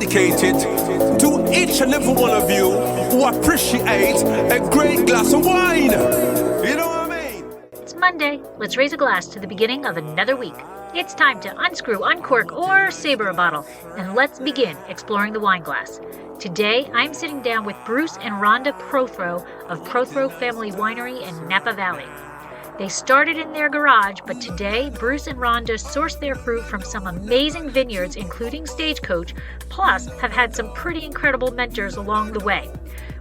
dedicated to each and every one of you who appreciate a great glass of wine. You know what I mean? It's Monday. Let's raise a glass to the beginning of another week. It's time to unscrew, uncork, or saber a bottle, and let's begin exploring the wine glass. Today, I'm sitting down with Bruce and Rhonda Prothro of Prothro Family Winery in Napa Valley. They started in their garage, but today, Bruce and Rhonda source their fruit from some amazing vineyards, including Stagecoach, plus have had some pretty incredible mentors along the way.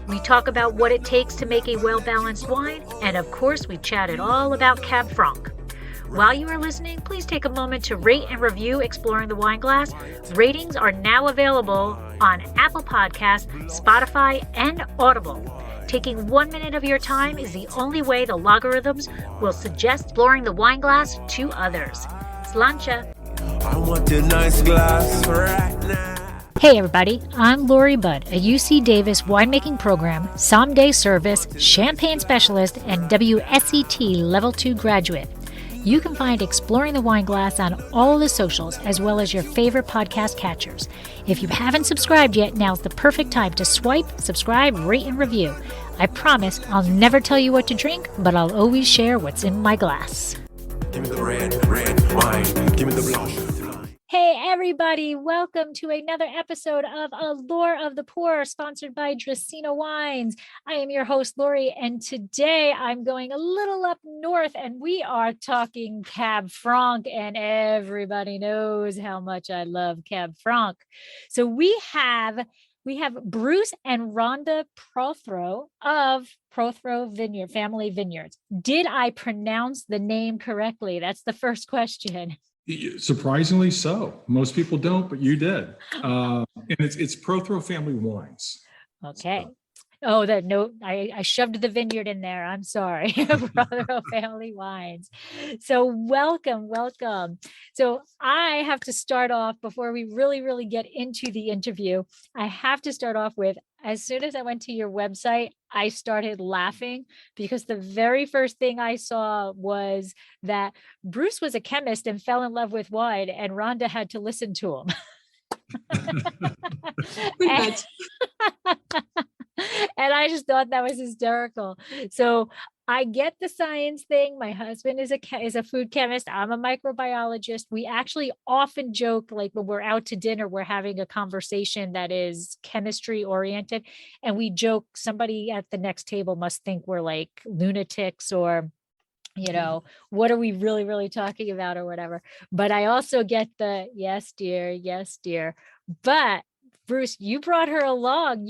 We talk about what it takes to make a well-balanced wine, and of course, we chatted all about Cab Franc. While you are listening, please take a moment to rate and review Exploring the Wine Glass. Ratings are now available on Apple Podcasts, Spotify, and Audible. Taking 1 minute of your time is the only way the logarithms will suggest Exploring the Wine Glass to others. Slancha. I want a nice glass right now. Hey everybody, I'm Lori Budd, a UC Davis winemaking program, someday service, champagne specialist, and WSET Level 2 graduate. You can find Exploring the Wine Glass on all the socials, as well as your favorite podcast catchers. If you haven't subscribed yet, now's the perfect time to swipe, subscribe, rate, and review. I promise I'll never tell you what to drink, but I'll always share what's in my glass. Give me the red wine. Give me the blanche. Hey everybody, welcome to another episode of Allure of the Poor, sponsored by Dracaena Wines. I am your host, Lori, and today I'm going a little up north, and we are talking Cab Franc, and everybody knows how much I love Cab Franc. So we have Bruce and Rhonda Prothro of Prothro Family Vineyards. Did I pronounce the name correctly? That's the first question. Surprisingly so. Most people don't, but you did. And it's Prothro Family Wines. Okay. Oh, I shoved the vineyard in there. I'm sorry. Prothro Family Wines. So welcome. So I have to start off before we really get into the interview. I have to start off with, as soon as I went to your website, I started laughing because the very first thing I saw was that Bruce was a chemist and fell in love with wine, and Rhonda had to listen to him. And I just thought that was hysterical. So I get the science thing. My husband is a food chemist. I'm a microbiologist. We actually often joke, like when we're out to dinner, we're having a conversation that is chemistry oriented. And we joke somebody at the next table must think we're like lunatics or, what are we really talking about or whatever. But I also get the yes, dear. But Bruce, you brought her along.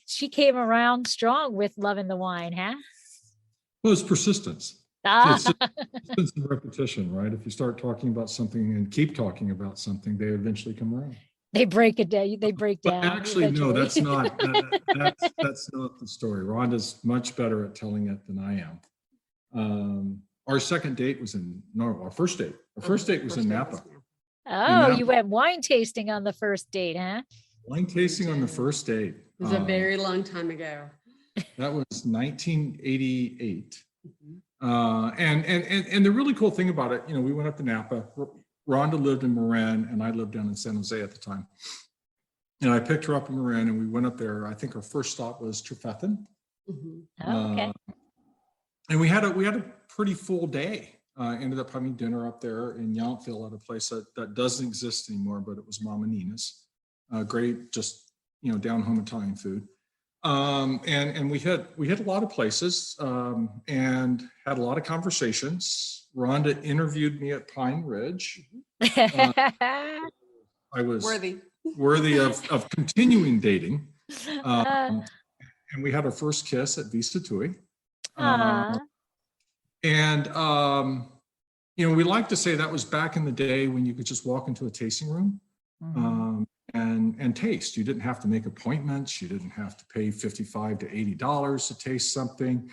She came around strong with loving the wine, huh? Well, it's persistence. It's persistence and repetition, right? If you start talking about something and keep talking about something, they eventually come around. They break it down. They break down. But actually, eventually. No, that's not. That's not the story. Rhonda's much better at telling it than I am. Our second date was our first date. Our first date was in Napa. Oh, you went wine tasting on the first date, huh? Wine tasting on the first date. It was a very long time ago. That was 1988. And the really cool thing about it, we went up to Napa. Rhonda lived in Marin, and I lived down in San Jose at the time. And I picked her up in Marin, and we went up there. I think our first stop was Trefethen. Okay. And we had a pretty full day. Ended up having dinner up there in Yountville at a place that doesn't exist anymore, but it was Mama Nina's. Great, just down home Italian food, and we hit a lot of places and had a lot of conversations. Rhonda interviewed me at Pine Ridge. I was worthy of continuing dating, and we had our first kiss at Vista Tui. We like to say that was back in the day when you could just walk into a tasting room. And taste. You didn't have to make appointments. You didn't have to pay $55 to $80 to taste something.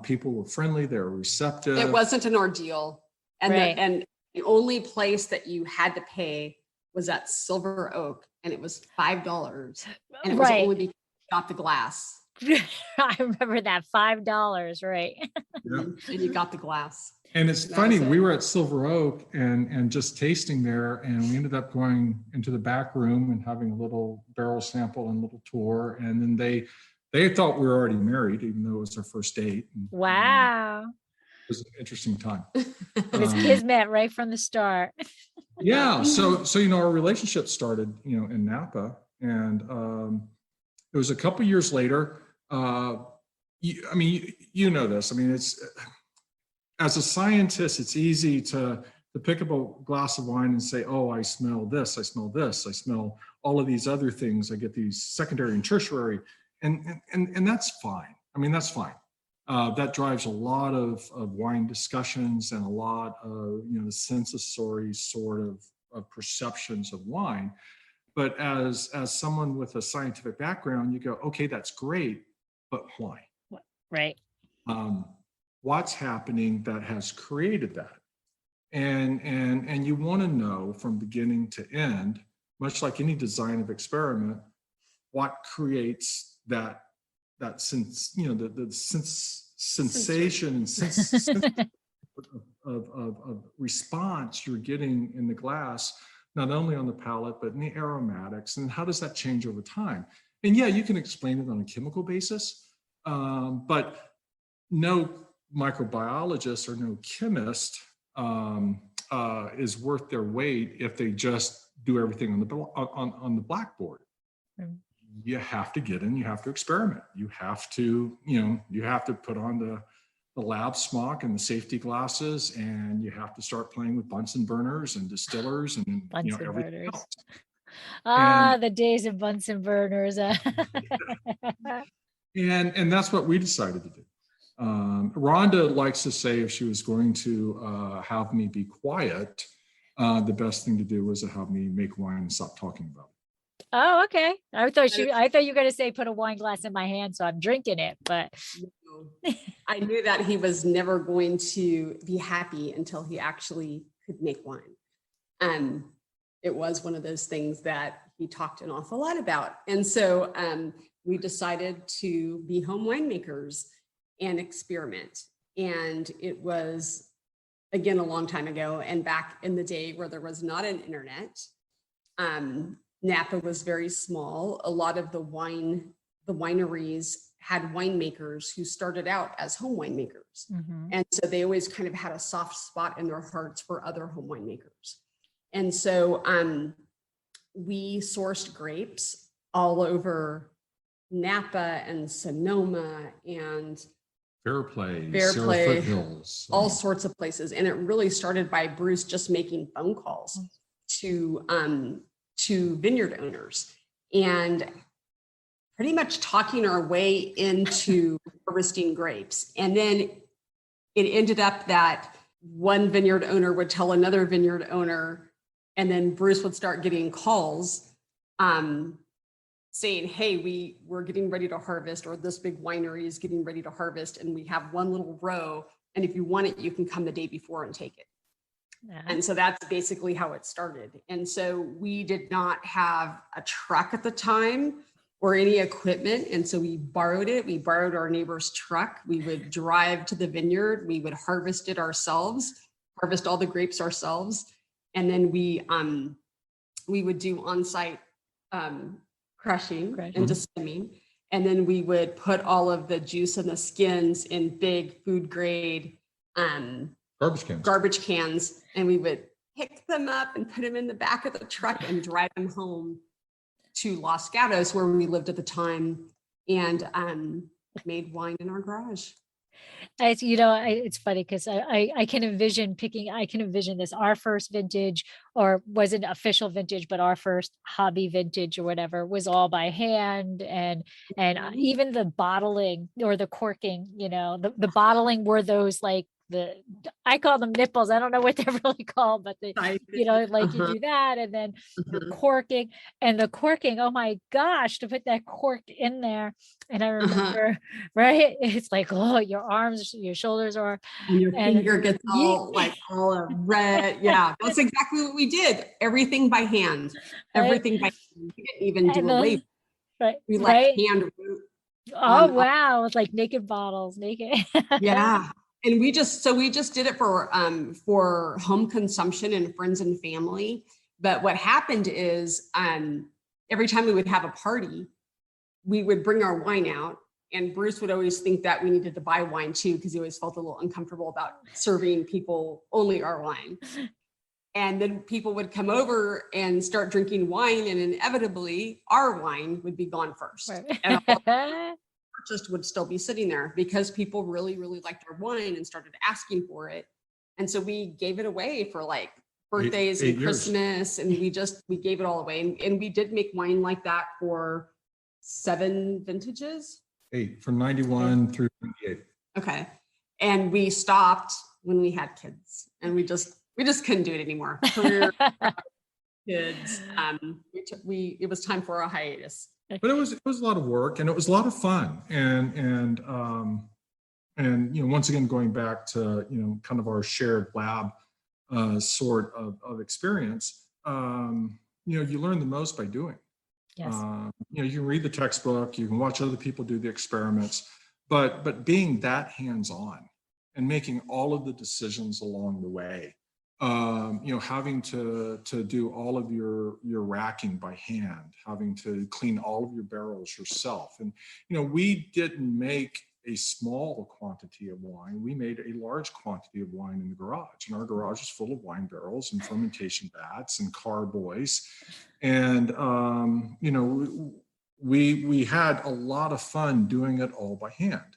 People were friendly. They were receptive. It wasn't an ordeal. And right. the only place that you had to pay was at Silver Oak, and it was $5. And it was only because you got the glass. I remember that $5, right? Yeah. And you got the glass. And it's That funny, was it. we were at Silver Oak and just tasting there, and we ended up going into the back room and having a little barrel sample and a little tour. And then they thought we were already married, even though it was our first date. And, Wow. it was an interesting time. It was Um, kismet right from the start. Yeah. So, our relationship started, in Napa, and it was a couple years later. You know this. I mean, it's, as a scientist, it's easy to pick up a glass of wine and say, oh, I smell this, I smell this, I smell all of these other things. I get these secondary and tertiary, and that's fine. I mean, that's fine. That drives a lot of wine discussions and a lot of, the sensory sort of perceptions of wine. But as someone with a scientific background, you go, okay, that's great, but why? Right. What's happening that has created that? And you want to know from beginning to end, much like any design of experiment, what creates that sense, the sensation and sense of response you're getting in the glass, not only on the palate, but in the aromatics, and how does that change over time? And yeah, you can explain it on a chemical basis, but no microbiologist or no chemist is worth their weight if they just do everything on the blackboard. You have to get in, you have to experiment, you have to put on the lab smock and the safety glasses, and you have to start playing with Bunsen burners and distillers and Bunsen everything burners. else. The days of Bunsen burners. And that's what we decided to do. Rhonda likes to say if she was going to have me be quiet, the best thing to do was to have me make wine and stop talking about it. Oh, okay. I thought you were going to say put a wine glass in my hand, so I'm drinking it. But I knew that he was never going to be happy until he actually could make wine. It was one of those things that he talked an awful lot about. And so we decided to be home winemakers and experiment. And it was, again, a long time ago, and back in the day where there was not an internet. Napa was very small. A lot of the wineries had winemakers who started out as home winemakers. Mhm. And so they always kind of had a soft spot in their hearts for other home winemakers. And so we sourced grapes all over Napa and Sonoma and Fairplay, Fairplay, Foothills, all sorts of places. And it really started by Bruce just making phone calls to vineyard owners and pretty much talking our way into harvesting grapes. And then it ended up that one vineyard owner would tell another vineyard owner, and then Bruce would start getting calls saying, hey, we're getting ready to harvest, or this big winery is getting ready to harvest, and we have one little row, and if you want it, you can come the day before and take it. Yeah. And so that's basically how it started. And so we did not have a truck at the time or any equipment. And so we borrowed it. We borrowed our neighbor's truck. We would drive to the vineyard. We would harvest it ourselves, harvest all the grapes ourselves. And then we would do on-site crushing and distilling. And then we would put all of the juice and the skins in big food grade garbage cans, and we would pick them up and put them in the back of the truck and drive them home to Los Gatos, where we lived at the time, and made wine in our garage. It's funny because I can envision this, our first vintage, or wasn't official vintage, but our first hobby vintage or whatever, was all by hand. And even the bottling or the corking, the bottling were those, like, I call them nipples. I don't know what they're really called, but you do that, and then the corking, oh my gosh, to put that cork in there. And I remember, right? It's like, oh, your arms, your shoulders are, and your finger gets all red. Yeah, that's exactly what we did. Everything by hand. Everything by hand. We didn't even do a label. Right. We hand wrote. Oh wow, with like naked bottles, naked. Yeah. And we just did it for home consumption and friends and family. But what happened is every time we would have a party, we would bring our wine out, and Bruce would always think that we needed to buy wine too, because he always felt a little uncomfortable about serving people only our wine. And then people would come over and start drinking wine, and inevitably our wine would be gone first. Right. And all the purchased would still be sitting there because people really, really liked our wine and started asking for it. And so we gave it away for like birthdays Eight and years. Christmas, and we gave it all away. And we did make wine like that for 7 vintages. 8 from 91 through 98. Okay. And we stopped when we had kids, and we just couldn't do it anymore. Career, kids. It was time for a hiatus. But it was a lot of work, and it was a lot of fun. And once again, going back to, kind of our shared lab sort of experience, you learn the most by doing. Yes. You can read the textbook, you can watch other people do the experiments, but being that hands-on and making all of the decisions along the way, having to do all of your racking by hand, having to clean all of your barrels yourself. And, we didn't make a small quantity of wine. We made a large quantity of wine in the garage, and our garage is full of wine barrels and fermentation vats and carboys. And, we had a lot of fun doing it all by hand.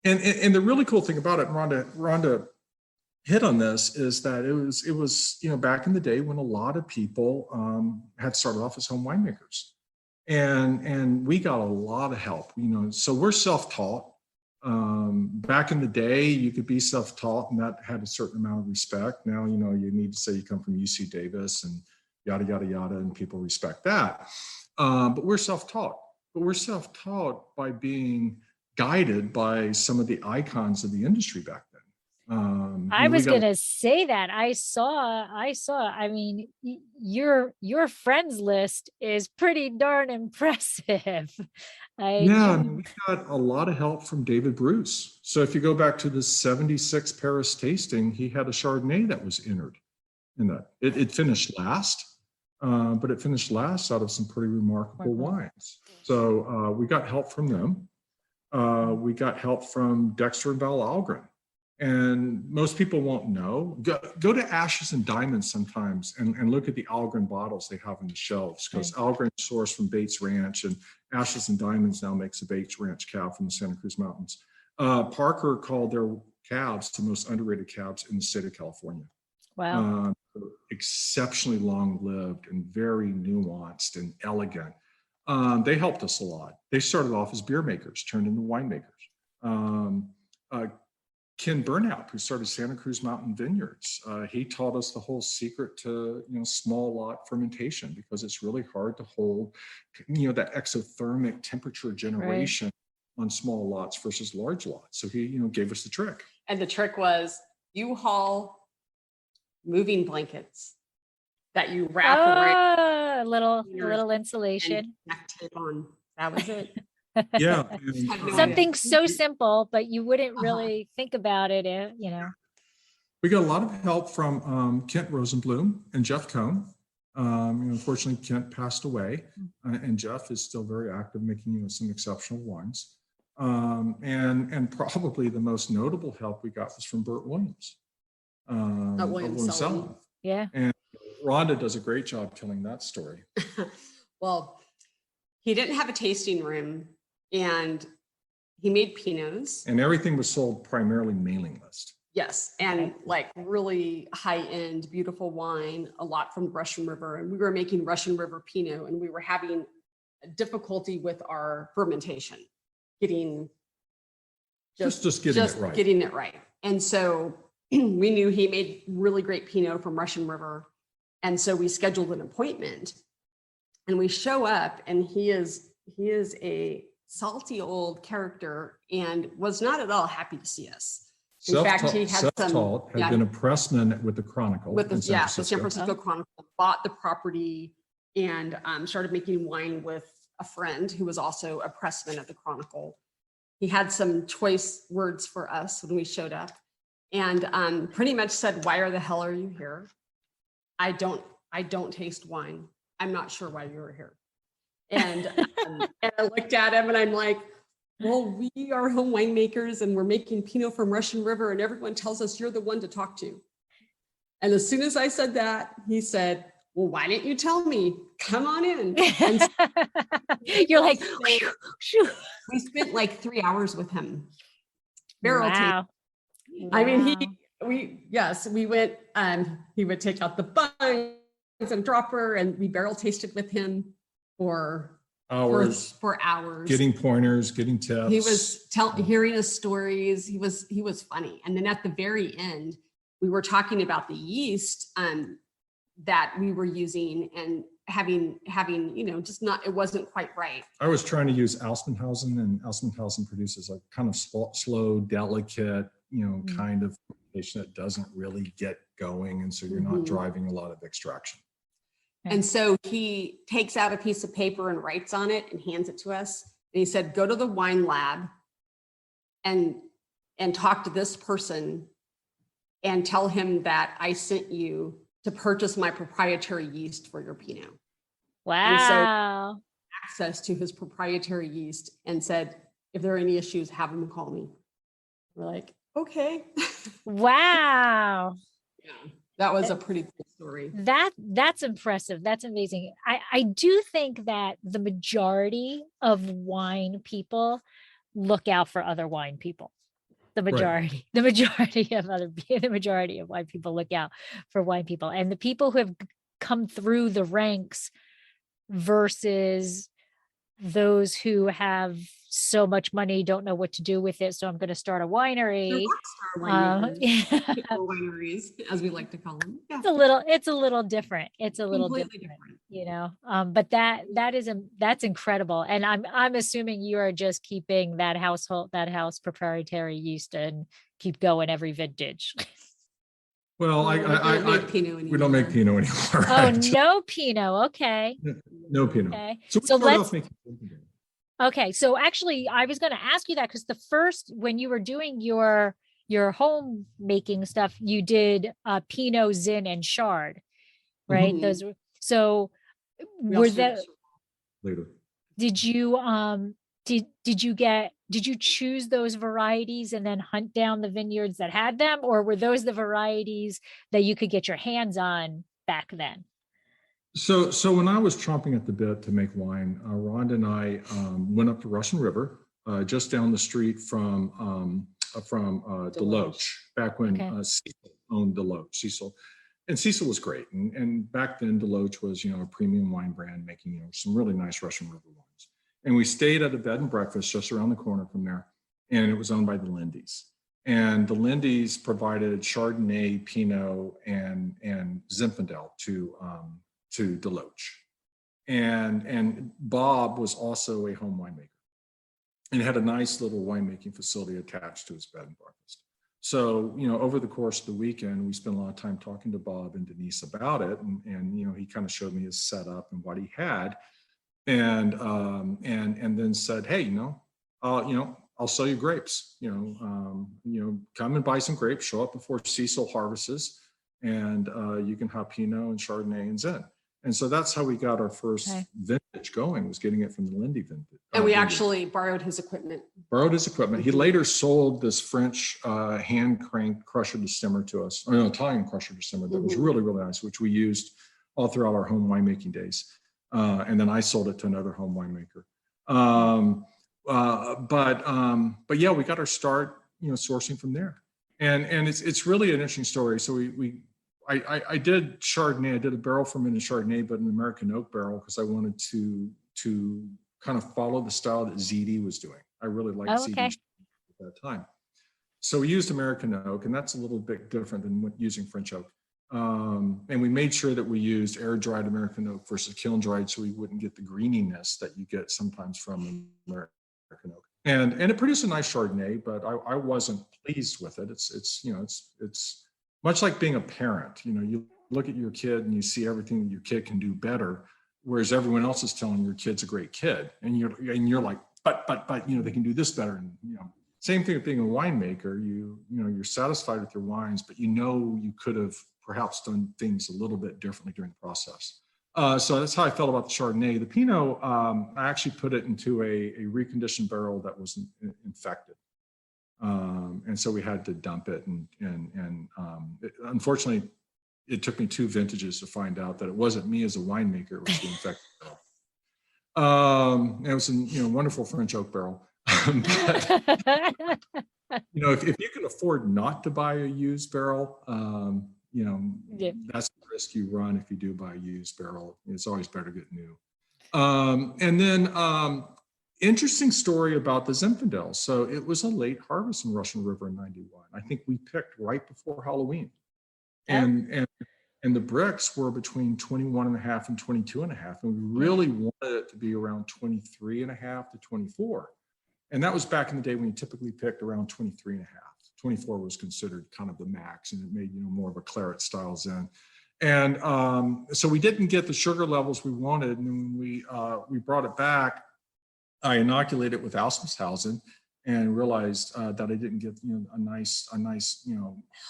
And the really cool thing about it, and Rhonda hit on this, is that it was back in the day when a lot of people had started off as home winemakers, and we got a lot of help. So we're self-taught. Back in the day, you could be self-taught, and that had a certain amount of respect. Now, you need to say you come from UC Davis and yada yada yada, and people respect that. But we're self-taught. But we're self-taught by being guided by some of the icons of the industry back then. I was going to say that I saw, I mean, your friends list is pretty darn impressive. We got a lot of help from David Bruce. So if you go back to the 76 Paris tasting, he had a Chardonnay that was entered in that. It finished last, but it finished last out of some pretty remarkable wines. So we got help from them. We got help from Dexter and Val Algren. And most people won't know. Go to Ashes and Diamonds sometimes and look at the Algren bottles they have on the shelves, because Algren sourced from Bates Ranch, and Ashes and Diamonds now makes a Bates Ranch cab from the Santa Cruz Mountains. Parker called their cabs the most underrated cabs in the state of California. Wow. Exceptionally long-lived and very nuanced and elegant. They helped us a lot. They started off as beer makers, turned into winemakers. Ken Burnap, who started Santa Cruz Mountain Vineyards, he taught us the whole secret to small lot fermentation, because it's really hard to hold that exothermic temperature generation on small lots versus large lots. So he gave us the trick. And the trick was U-Haul moving blankets that you wrap around. A little insulation. Duct tape on. That was it. Yeah. Something so simple, but you wouldn't really think about it, We got a lot of help from Kent Rosenblum and Jeff Cohn. Unfortunately, Kent passed away, and Jeff is still very active, making some exceptional wines. And probably the most notable help we got was from Burt Williams. Williams Sullivan. Yeah. And Rhonda does a great job telling that story. Well, he didn't have a tasting room, and he made Pinots. And everything was sold primarily mailing list. Yes, and like really high-end, beautiful wine, a lot from Russian River. And we were making Russian River Pinot, and we were having difficulty with our fermentation, getting getting it right. And so we knew he made really great Pinot from Russian River. And so we scheduled an appointment, and we show up, and he is a salty old character and was not at all happy to see us. In fact, he had been a pressman with the Chronicle. The San Francisco Chronicle, bought the property, and started making wine with a friend who was also a pressman at the Chronicle. he had some choice words for us when we showed up, and pretty much said, "Why the hell are you here? I don't taste wine. I'm not sure why you're here." And I looked at him and I'm like, "Well, we are home winemakers and we're making Pinot from Russian River, and everyone tells us you're the one to talk to." And as soon as I said that, he said, "Well, why didn't you tell me? Come on in." And You're like, we spent like 3 hours with him. Barrel tasting. wow. I mean, Wow. we went, he would take out the buns and dropper, and we barrel tasted with him for Hours, for hours. getting pointers, getting tips. He was hearing us stories. He was funny. And then at the very end, we were talking about the yeast that we were using and having, just not, it wasn't quite right. I was trying to use Alspenhausen, and Alspenhausen produces a kind of slow, delicate, kind of fermentation that doesn't really get going. And so you're not driving a lot of extraction. And so he takes out a piece of paper and writes on it and hands it to us. And he said, "Go to the wine lab and talk to this person and tell him that I sent you to purchase my proprietary yeast for your Pinot." Wow. Access to his proprietary yeast, and said, "If there are any issues, have him call me." We're like, okay. Wow. Yeah, that was a pretty cool story. That's impressive. That's amazing. I do think that the majority of wine people look out for other wine people. The majority of wine people look out for wine people, and the people who have come through the ranks versus those who have so much money, don't know what to do with it. So I'm going to start a winery. Wineries, as we like to call them. Yeah. It's a little different. It's a little different, but that's incredible. And I'm assuming you are just keeping that house proprietary yeast and keep going every vintage. Well, we don't make Pinot anymore. Oh, Right? no Pinot. Okay. No Pinot. Okay. So let's make. Okay. So actually, I was going to ask you that because when you were doing your home making stuff, you did Pinot, Zin, and Chard, right? Mm-hmm. Those were, so were that later. Did you did you choose those varieties and then hunt down the vineyards that had them, or were those the varieties that you could get your hands on back then? So when I was chomping at the bit to make wine, Rhonda and I went up to Russian River, just down the street from Deloach, back when Cecil owned Deloach. And Cecil was great. And back then Deloach was, a premium wine brand making, some really nice Russian River wines. And we stayed at a bed and breakfast just around the corner from there. And it was owned by the Lindys. And the Lindys provided Chardonnay, Pinot, and Zinfandel to Deloach. And Bob was also a home winemaker and had a nice little winemaking facility attached to his bed and breakfast. So, over the course of the weekend, we spent a lot of time talking to Bob and Denise about it. And he kind of showed me his setup and what he had. And then said, "Hey, I'll sell you grapes. Come and buy some grapes. Show up before Cecil harvests, and you can have Pinot and Chardonnay and Zin." And so that's how we got our first vintage going, was getting it from the Lindy vintage. And we actually borrowed his equipment. He later sold this French hand crank crusher destemmer to us, or no, Italian crusher destemmer that was really, really nice, which we used all throughout our home winemaking days. And then I sold it to another home winemaker. But yeah, we got our start, sourcing from there. And it's really an interesting story. So I did Chardonnay. I did a barrel fermented Chardonnay, but an American oak barrel, because I wanted to kind of follow the style that ZD was doing. I really liked ZD at that time. So we used American oak, and that's a little bit different than using French oak. And we made sure that we used air-dried American oak versus kiln-dried, so we wouldn't get the greeniness that you get sometimes from American oak. And it produced a nice Chardonnay, but I wasn't pleased with it. It's much like being a parent. You look at your kid and you see everything that your kid can do better, whereas everyone else is telling your kid's a great kid, and you're like, but they can do this better. And same thing with being a winemaker. You're satisfied with your wines, but you could have perhaps done things a little bit differently during the process. So that's how I felt about the Chardonnay. The Pinot, I actually put it into a reconditioned barrel that was infected. And so we had to dump it. Unfortunately, it took me 2 vintages to find out that it wasn't me as a winemaker, it was the infected barrel. And it was a wonderful French oak barrel. If you can afford not to buy a used barrel, that's the risk you run if you do buy a used barrel. It's always better to get new. And then interesting story about the Zinfandel. So it was a late harvest in Russian River in 91. I think we picked right before Halloween. And the bricks were between 21 and a half and 22 and a half. And we really wanted it to be around 23 and a half to 24. And that was back in the day when you typically picked around 23 and a half. 24 was considered kind of the max, and it made, more of a claret style Zin. And so we didn't get the sugar levels we wanted. And when we brought it back, I inoculated it with Ausmusshausen and realized that I didn't get a nice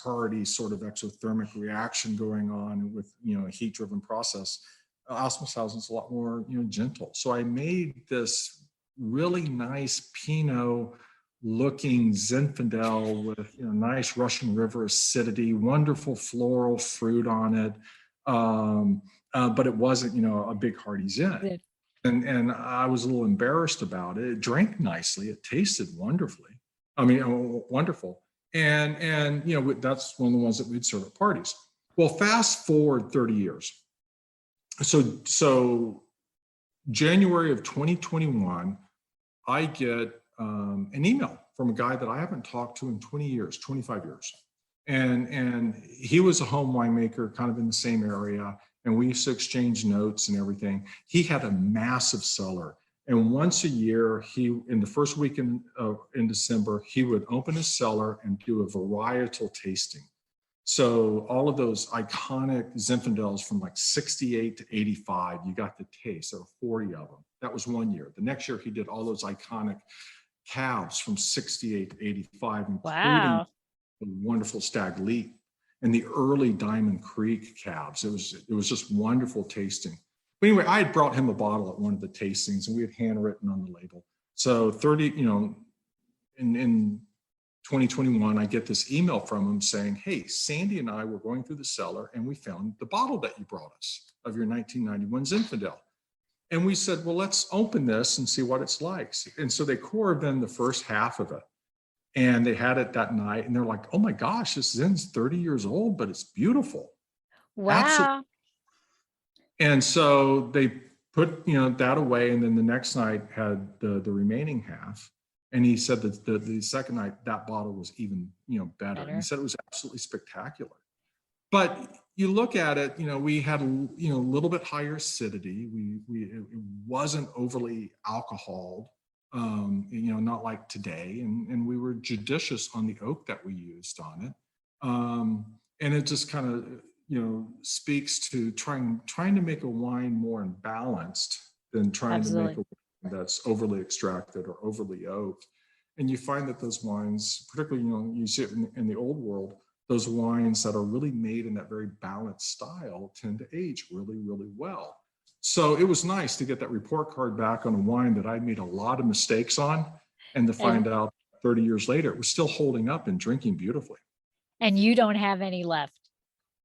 hearty sort of exothermic reaction going on with a heat-driven process. Ausmusshausen is a lot more gentle. So I made this really nice Pinot looking Zinfandel with nice Russian River acidity, wonderful floral fruit on it, but it wasn't a big hearty Zin. And I was a little embarrassed about it. It drank nicely. It tasted wonderfully. Wonderful. And that's one of the ones that we'd serve at parties. Well, fast forward 30 years. So January of 2021, I get an email from a guy that I haven't talked to in 20 years, 25 years. And he was a home winemaker kind of in the same area. And we used to exchange notes and everything. He had a massive cellar. And once a year, in the first week in December, he would open his cellar and do a varietal tasting. So all of those iconic Zinfandels from like 68 to 85, you got to taste. There were 40 of them. That was one year. The next year, he did all those iconic cabs from 68 to 85, including the wonderful Stag Leap and the early Diamond Creek cabs. It was just wonderful tasting. But anyway, I had brought him a bottle at one of the tastings, and we had handwritten on the label. So in 2021, I get this email from him saying, "Hey, Sandy and I were going through the cellar, and we found the bottle that you brought us of your 1991 Zinfandel." And we said, "Well, let's open this and see what it's like." And so they poured in the first half of it. And they had it that night, and they're like, "Oh my gosh, this Zin's 30 years old, but it's beautiful." Wow. Absolutely. And so they put that away, and then the next night had the remaining half. And he said that the second night that bottle was even better. And he said it was absolutely spectacular. But you look at it, we had a little bit higher acidity. It wasn't overly alcoholed. Not like today, and we were judicious on the oak that we used on it, and it just kind of speaks to trying to make a wine more balanced than trying to make a wine that's overly extracted or overly oaked. And you find that those wines, particularly you see it in the old world, those wines that are really made in that very balanced style tend to age really, really well. So it was nice to get that report card back on a wine that I made a lot of mistakes on, and to find out 30 years later, it was still holding up and drinking beautifully. And you don't have any left.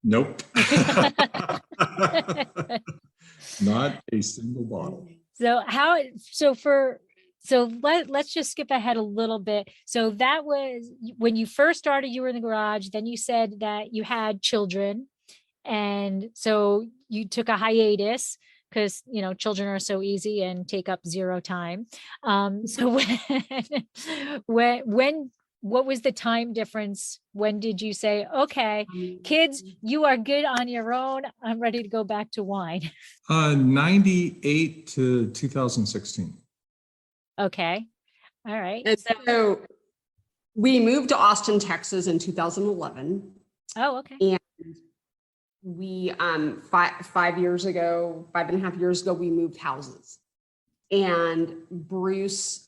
Nope. Not a single bottle. So let's just skip ahead a little bit. So that was when you first started, you were in the garage, then you said that you had children. And so you took a hiatus, because children are so easy and take up zero time. So what was the time difference? When did you say, "Okay, kids, you are good on your own, I'm ready to go back to wine"? 98 to 2016. Okay, all right. And so we moved to Austin, Texas in 2011. Oh, okay. And we 5.5 years ago, we moved houses. And Bruce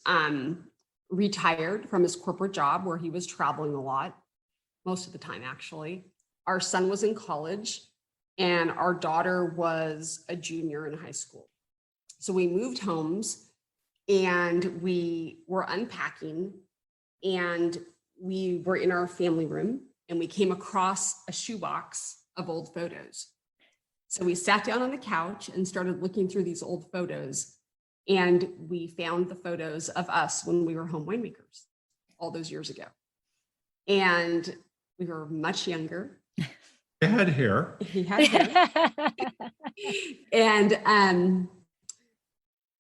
retired from his corporate job where he was traveling a lot, most of the time, actually. Our son was in college and our daughter was a junior in high school. So we moved homes and we were unpacking, and we were in our family room and we came across a shoebox of old photos. So we sat down on the couch and started looking through these old photos, and we found the photos of us when we were home winemakers all those years ago. And we were much younger. He had hair. He had hair. And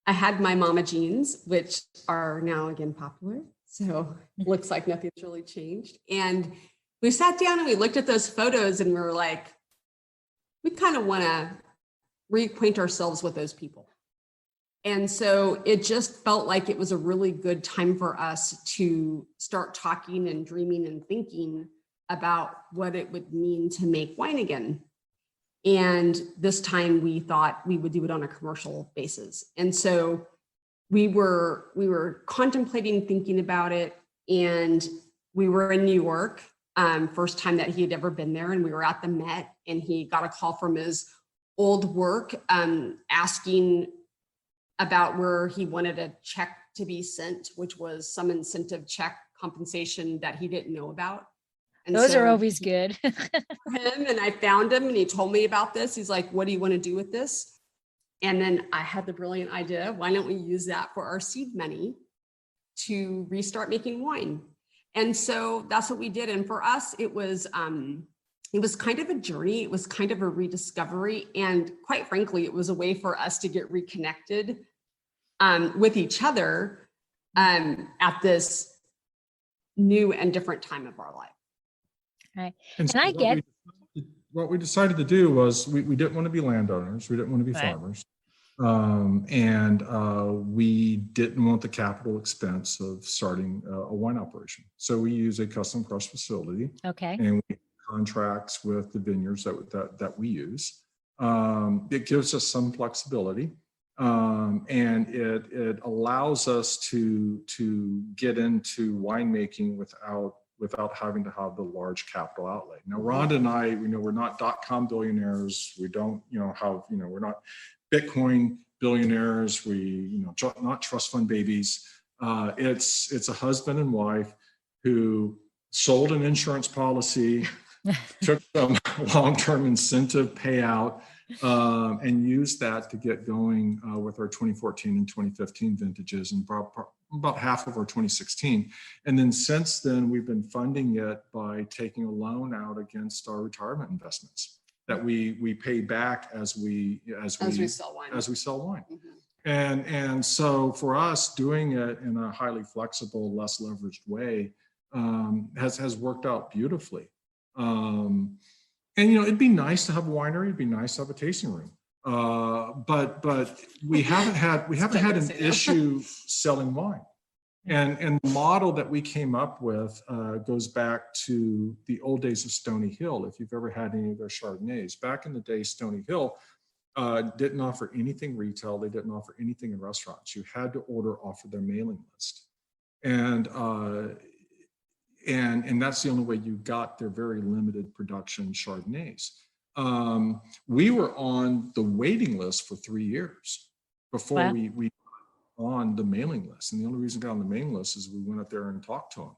I had my mama jeans, which are now again popular. So looks like nothing's really changed. And we sat down and we looked at those photos and we were like, we kind of want to reacquaint ourselves with those people. And so it just felt like it was a really good time for us to start talking and dreaming and thinking about what it would mean to make wine again. And this time we thought we would do it on a commercial basis. And so we were contemplating, thinking about it, and we were in New York, first time that he had ever been there, and we were at the Met, and he got a call from his old work asking about where he wanted a check to be sent, which was some incentive check compensation that he didn't know about. And Those so are always good. him and I found him and he told me about this. He's like, what do you want to do with this? And then I had the brilliant idea, why don't we use that for our seed money to restart making wine? And so that's what we did. And for us, it was kind of a journey. It was kind of a rediscovery. And quite frankly, it was a way for us to get reconnected with each other at this new and different time of our life. Right. And so I get what we decided to do was we didn't want to be landowners. We didn't want to be Right. farmers. We didn't want the capital expense of starting a wine operation. So we use a custom crush facility, okay. and we contracts with the vineyards that we use. It gives us some flexibility, and it allows us to get into winemaking without having to have the large capital outlay. Now, Rhonda and I, we're not .com billionaires. We don't, we're not Bitcoin billionaires. We, not trust fund babies. It's a husband and wife who sold an insurance policy, took some long-term incentive payout, and used that to get going with our 2014 and 2015 vintages, and about half of our 2016. And then since then, we've been funding it by taking a loan out against our retirement investments that we pay back as we sell wine. Mm-hmm. And so for us, doing it in a highly flexible, less leveraged way has worked out beautifully. And it'd be nice to have a winery. It'd be nice to have a tasting room. But we haven't had an issue selling wine. And the model that we came up with goes back to the old days of Stony Hill. If you've ever had any of their Chardonnays, back in the day, Stony Hill didn't offer anything retail. They didn't offer anything in restaurants. You had to order off of their mailing list. And that's the only way you got their very limited production Chardonnays. We were on the waiting list for 3 years before we on the mailing list. And the only reason we got on the mailing list is we went up there and talked to them.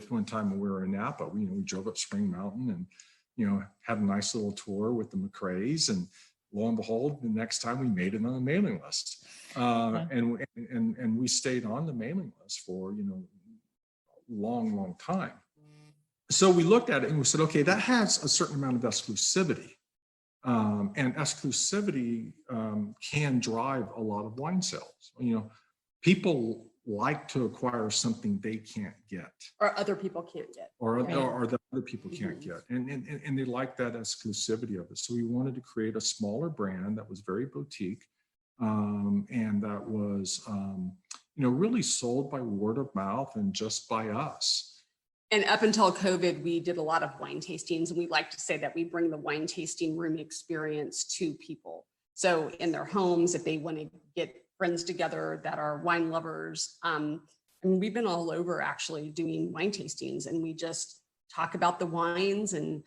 One time when we were in Napa, we drove up Spring Mountain and, had a nice little tour with the McRae's, and lo and behold, the next time we made it on the mailing list. And we stayed on the mailing list for, long time. So we looked at it and we said, okay, that has a certain amount of exclusivity. And exclusivity can drive a lot of wine sales. People like to acquire something they can't get, or other people can't get, or that other people can't get, and they like that exclusivity of it. So we wanted to create a smaller brand that was very boutique, and that was really sold by word of mouth and just by us. And up until COVID, we did a lot of wine tastings, and we like to say that we bring the wine tasting room experience to people. So in their homes, if they want to get friends together that are wine lovers. And we've been all over actually doing wine tastings, and we just talk about the wines and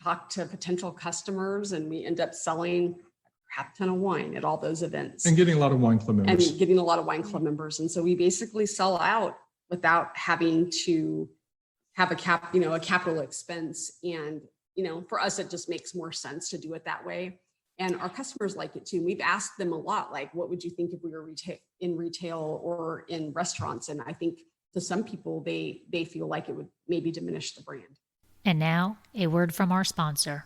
talk to potential customers, and we end up selling a crap ton of wine at all those events. And getting a lot of wine club members. And getting a lot of wine club members. And so we basically sell out without having to have a capital expense. And, for us, it just makes more sense to do it that way. And our customers like it too. We've asked them a lot, like, what would you think if we were in retail or in restaurants? And I think to some people, they feel like it would maybe diminish the brand. And now, a word from our sponsor.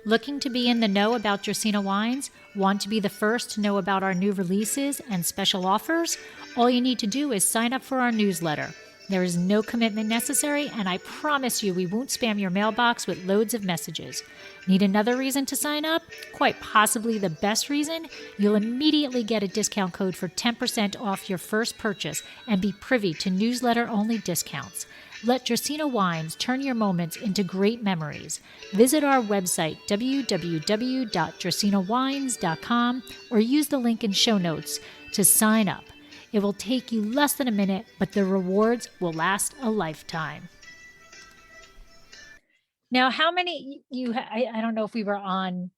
Looking to be in the know about Dracaena wines? Want to be the first to know about our new releases and special offers? All you need to do is sign up for our newsletter. There is no commitment necessary, and I promise you we won't spam your mailbox with loads of messages. Need another reason to sign up? Quite possibly the best reason? You'll immediately get a discount code for 10% off your first purchase and be privy to newsletter-only discounts. Let Dracaena Wines turn your moments into great memories. Visit our website, www.dracaenawines.com, or use the link in show notes to sign up. It will take you less than a minute, but the rewards will last a lifetime. Now, how many I don't know if we were on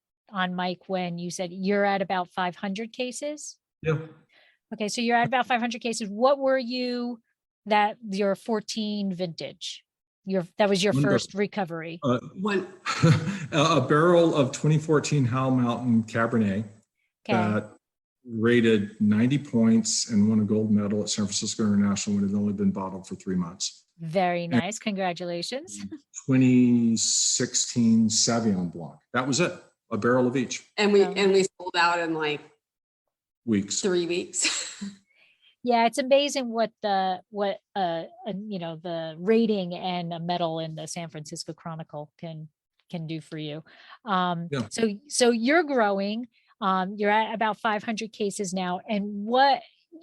mic when you said you're at about 500 cases? Yeah. Okay, so you're at about 500 cases. What were you that your 14 vintage? That was your first recovery. A barrel of 2014 Howell Mountain Cabernet that rated 90 points and won a gold medal at San Francisco International when it had only been bottled for 3 months. Very nice. Congratulations. 2016 Sauvignon Blanc. That was it. A barrel of each. And we sold out in like weeks. 3 weeks. Yeah, it's amazing what the rating and a medal in the San Francisco Chronicle can do for you. So you're growing. You're at about 500 cases now, and what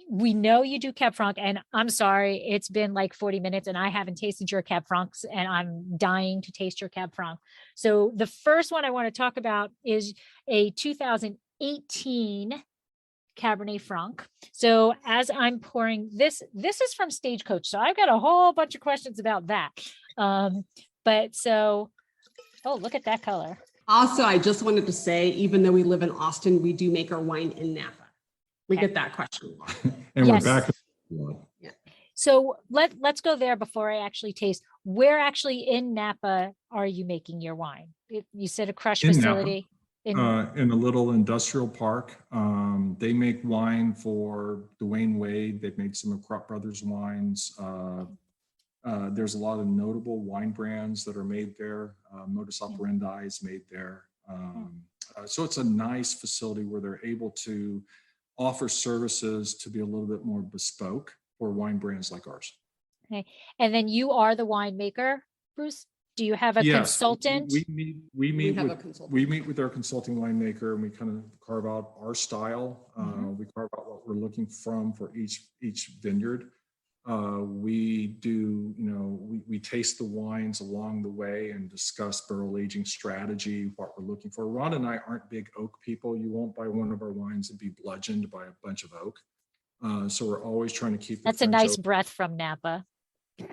we know you do Cab Franc, and I'm sorry, it's been like 40 minutes and I haven't tasted your Cab Francs, and I'm dying to taste your Cab Franc. So the first one I want to talk about is a 2018 Cabernet Franc. So as I'm pouring this is from Stagecoach. So I've got a whole bunch of questions about that. Oh, look at that color. Also, I just wanted to say, even though we live in Austin, we do make our wine in Napa. We get that question a lot. And Yes. we're back. Yeah. So let's go there before I actually taste. Where actually in Napa are you making your wine? You said a crush In Napa. facility. In a little industrial park. They make wine for Dwayne Wade. They've made some of Crop Brothers wines. There's a lot of notable wine brands that are made there. Modus Operandi is made there. So it's a nice facility where they're able to offer services to be a little bit more bespoke for wine brands like ours. Okay. And then you are the winemaker, Bruce? Do you have a consultant? We meet have a with consultant. we meet with our consulting winemaker, and we kind of carve out our style. We carve out what we're looking for each vineyard. We do, we taste the wines along the way and discuss barrel aging strategy, what we're looking for. Rhonda and I aren't big oak people. You won't buy one of our wines and be bludgeoned by a bunch of oak. So we're always trying to keep. That's a nice breath from Napa.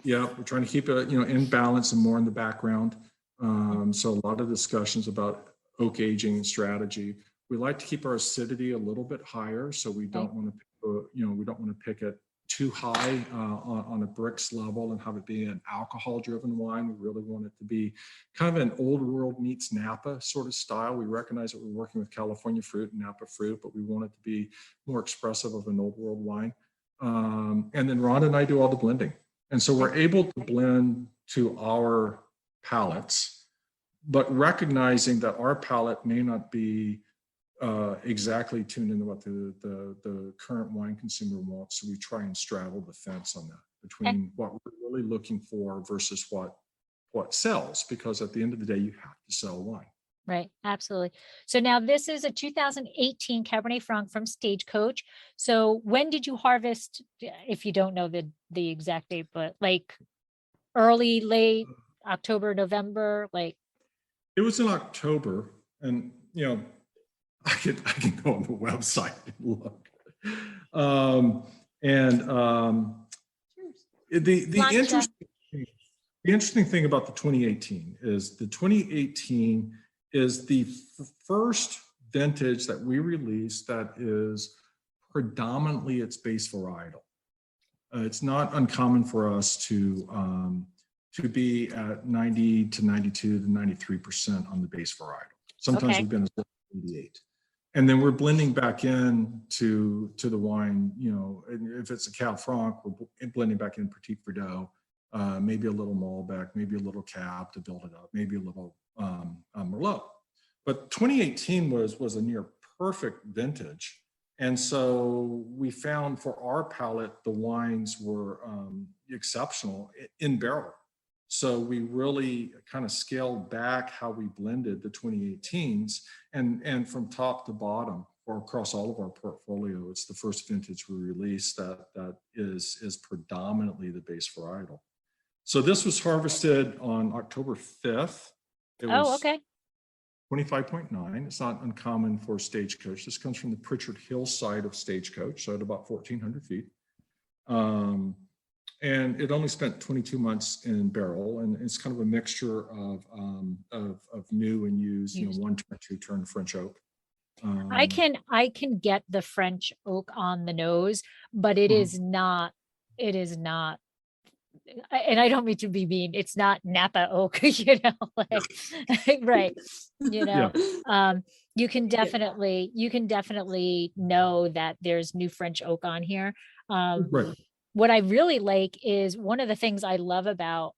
Yeah, we're trying to keep it, in balance and more in the background. So a lot of discussions about oak aging and strategy. We like to keep our acidity a little bit higher, so we don't want to pick it too high on a bricks level and have it be an alcohol-driven wine. We really want it to be kind of an old world meets Napa sort of style. We recognize that we're working with California fruit and Napa fruit, but we want it to be more expressive of an old world wine. And then Rhonda and I do all the blending. And so we're able to blend to our palates, but recognizing that our palate may not be exactly tuned into what the current wine consumer wants. So we try and straddle the fence on that between what we're really looking for versus what sells, because at the end of the day, you have to sell wine. Right. Absolutely. So now this is a 2018 Cabernet Franc from Stagecoach. So when did you harvest, if you don't know the exact date, but like early, late October, November, like? It was in October, and I can go on the website and look. The interesting thing about the 2018 is the 2018 is the first vintage that we released that is predominantly its base varietal. It's not uncommon for us to be at 90 to 92 to 93% on the base varietal. Sometimes Okay. we've been as low as 88. And then we're blending back in to the wine, and if it's a Cab Franc, we're blending back in Petit Verdot, maybe a little Malbec, maybe a little Cab to build it up, maybe a little Merlot. But 2018 was a near perfect vintage. And so we found for our palate, the wines were exceptional in barrel. So we really kind of scaled back how we blended the 2018s, and from top to bottom or across all of our portfolio, it's the first vintage we released that is predominantly the base varietal. So this was harvested on October 5th. It was okay. 25.9. It's not uncommon for Stagecoach. This comes from the Pritchard Hill side of Stagecoach, so at about 1,400 feet. And it only spent 22 months in barrel, and it's kind of a mixture of new and used, 1 turn, 2 turn French oak. I can get the French oak on the nose, but it is not, and I don't mean to be mean, it's not Napa oak, right. You can definitely know that there's new French oak on here. Right. What I really like is one of the things I love about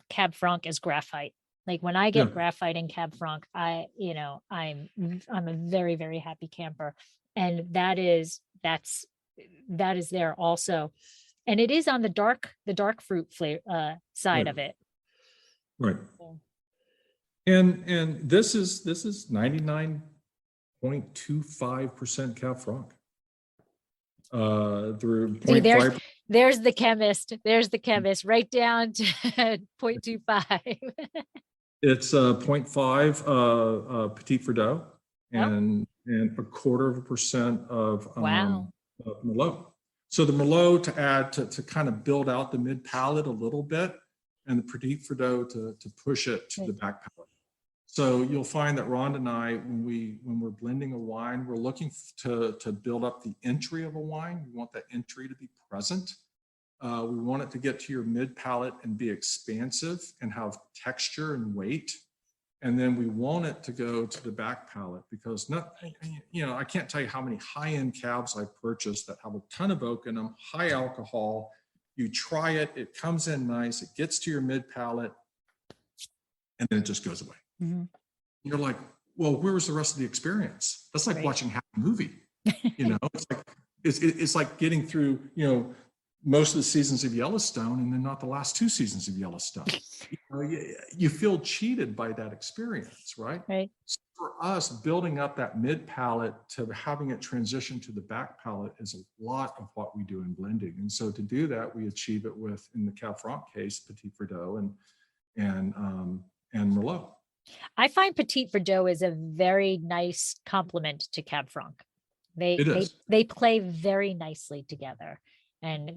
Cab Franc is graphite. Like when I get graphite in Cab Franc, I'm a very, very happy camper. And that is there also. And it is on the dark fruit flavor side of it. Right. And this is 99.25% Cab Franc. Through See, there's the chemist right down to 0.25. It's 0.5 Petit Verdot and 1/4% of Merlot. So the Merlot to add to kind of build out the mid palate a little bit, and the Petit Verdot to push it to the back palate. So you'll find that Rhonda and I, when we're blending a wine, we're looking to build up the entry of a wine. We want that entry to be present. We want it to get to your mid palate and be expansive and have texture and weight. And then we want it to go to the back palate, because I can't tell you how many high-end cabs I've purchased that have a ton of oak in them, high alcohol. You try it, it comes in nice, it gets to your mid palate, and then it just goes away. Mm-hmm. You're like, well, where was the rest of the experience? That's like watching half a movie. It's like getting through, most of the seasons of Yellowstone and then not the last 2 seasons of Yellowstone. You feel cheated by that experience, right? Right. So for us, building up that mid palate to having it transition to the back palate is a lot of what we do in blending. And so to do that, we achieve it with, in the Cab Franc case, Petit Verdot and Merlot. I find Petit Verdot is a very nice complement to Cab Franc. They play very nicely together, and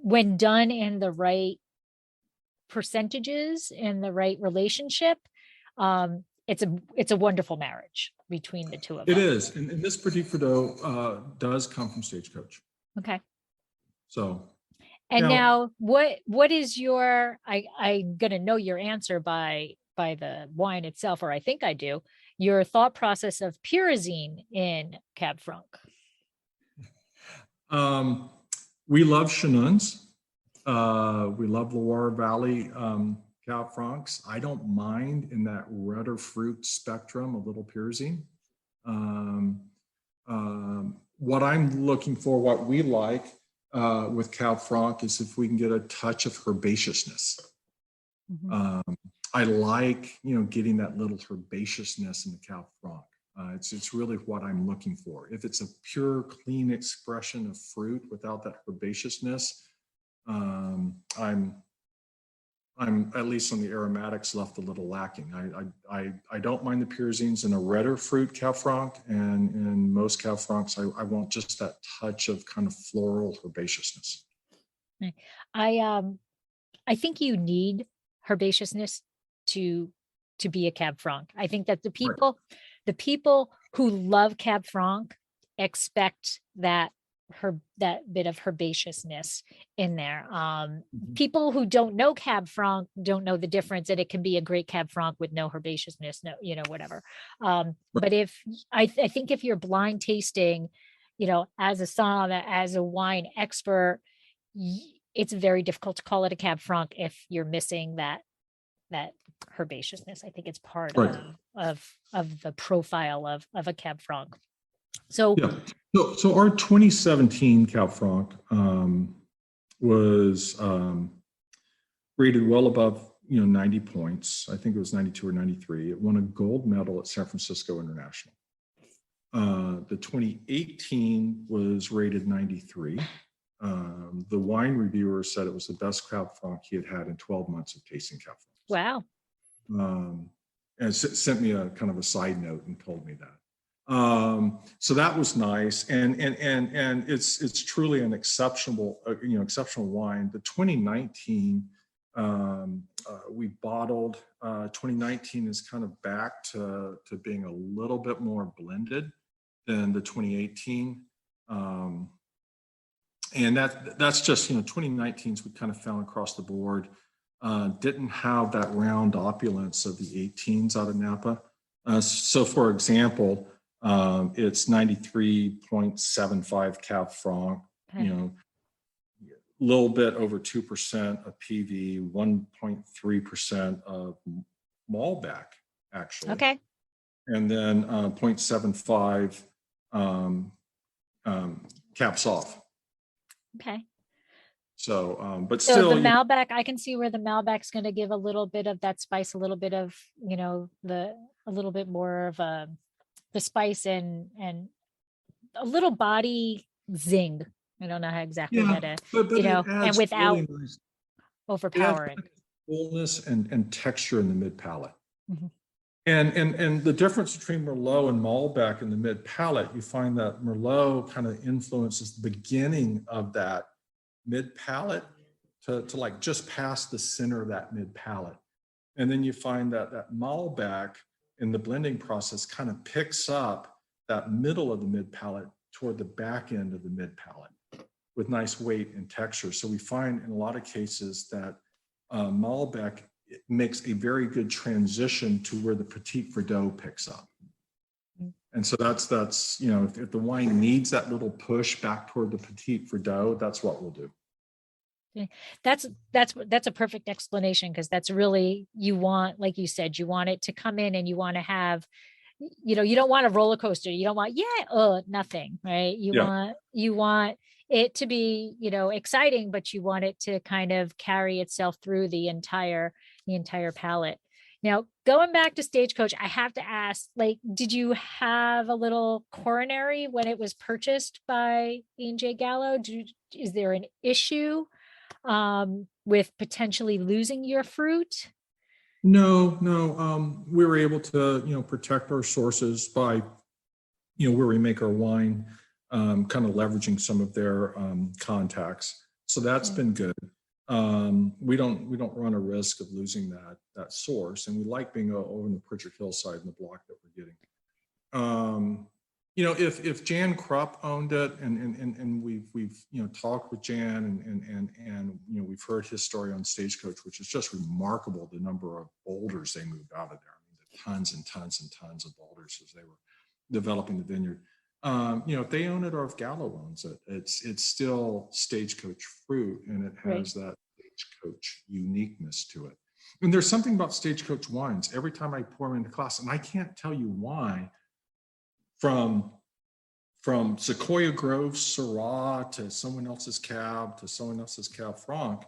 when done in the right percentages, in the right relationship, it's a wonderful marriage between the two of them. It is, and this Petit Verdot does come from Stagecoach. Okay. So. And now what is your? I'm gonna know your answer by the wine itself, or I think I do, your thought process of pyrazine in Cab Franc. We love Chanoins. We love Loire Valley Cab Francs. I don't mind in that redder fruit spectrum a little pyrazine. What I'm looking for, what we like with Cab Franc, is if we can get a touch of herbaceousness. Mm-hmm. I like, getting that little herbaceousness in the Cab Franc. It's really what I'm looking for. If it's a pure, clean expression of fruit without that herbaceousness, I'm I'm at least on the aromatics left a little lacking. I don't mind the pyrazines in a redder fruit Cab Franc, and in most Cab Francs, I want just that touch of kind of floral herbaceousness. I think you need herbaceousness to be a Cab Franc. I think that the people who love Cab Franc expect that bit of herbaceousness in there. People who don't know Cab Franc don't know the difference, and it can be a great Cab Franc with no herbaceousness, no, whatever. But if I think if you're blind tasting, as a sommelier, as a wine expert, it's very difficult to call it a Cab Franc if you're missing that herbaceousness. I think it's part of the profile of a Cab Franc. So yeah, so our 2017 Cal Franc was rated well above 90 points. I think it was 92 or 93. It won a gold medal at San Francisco International. The 2018 was rated 93. The wine reviewer said it was the best Cab Franc he had in 12 months of tasting Cab Franc. wow. And sent me a kind of a side note and told me that. So that was nice, and it's truly an exceptional wine. The 2019 we bottled. 2019 is kind of back to being a little bit more blended than the 2018, and that's just 2019's we kind of found across the board didn't have that round opulence of the 18s out of Napa. So for example. It's 93.75 Cab Franc, a little bit over 2% of PV, 1.3% of Malbec, actually. Okay. And then 0.75 Cab Sauv. Okay. So, but So still, the Malbec, I can see where the Malbec's going to give a little bit of that spice, a little bit of, a little bit more of the spice and a little body zing. I don't know how exactly how to, but it adds and without really nice, overpowering. fullness and texture in the mid palate. Mhm. And the difference between Merlot and Malbec in the mid palate, you find that Merlot kind of influences the beginning of that mid palate to like just past the center of that mid palate. And then you find that Malbec in the blending process kind of picks up that middle of the mid palate toward the back end of the mid palate with nice weight and texture. So we find in a lot of cases that Malbec makes a very good transition to where the Petit Verdot picks up. And so that's if the wine needs that little push back toward the Petit Verdot, that's what we'll do. That's a perfect explanation, because that's really, you want, like you said, you want it to come in and you want to have, you don't want a roller coaster. You don't want, nothing, right? You want it to be, exciting, but you want it to kind of carry itself through the entire palette. Now, going back to Stagecoach, I have to ask, did you have a little coronary when it was purchased by E&J Gallo? Is there an issue with potentially losing your fruit? No. We were able to, protect our sources by, where we make our wine, kind of leveraging some of their contacts. So that's been good. We don't run a risk of losing that source, and we like being over in the Pritchard Hillside in the block that we're getting. If Jan Krupp owned it, and we've talked with Jan, and we've heard his story on Stagecoach, which is just remarkable, the number of boulders they moved out of there. I mean, the tons and tons and tons of boulders as they were developing the vineyard. If they own it or if Gallo owns it, it's still Stagecoach fruit, and it has that Stagecoach uniqueness to it. And there's something about Stagecoach wines. Every time I pour them into glass, and I can't tell you why, from Sequoia Grove Syrah to someone else's Cab to someone else's Cab Franc,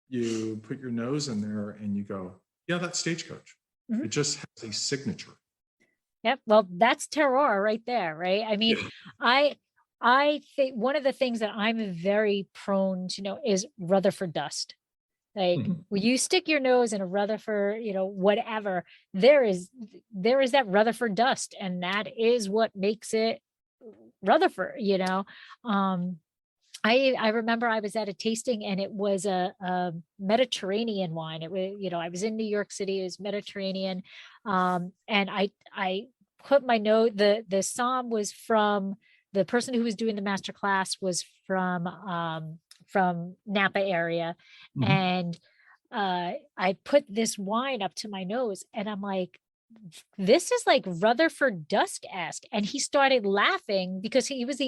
you put your nose in there and you go, yeah, that's Stagecoach. Mm-hmm. It just has a signature. Yep. Well, that's terroir right there, right? I mean, yeah. I think one of the things that I'm very prone to know is Rutherford dust. Like when you stick your nose in a Rutherford, whatever, there is that Rutherford dust, and that is what makes it Rutherford. I remember I was at a tasting, and it was a Mediterranean wine. It was, I was in New York City, it was Mediterranean. And I put my note, the Somm was from, the person who was doing the master class was from Napa area. Mhm. And I put this wine up to my nose, and I'm like, this is like Rutherford Dusk-esque. And he started laughing because I was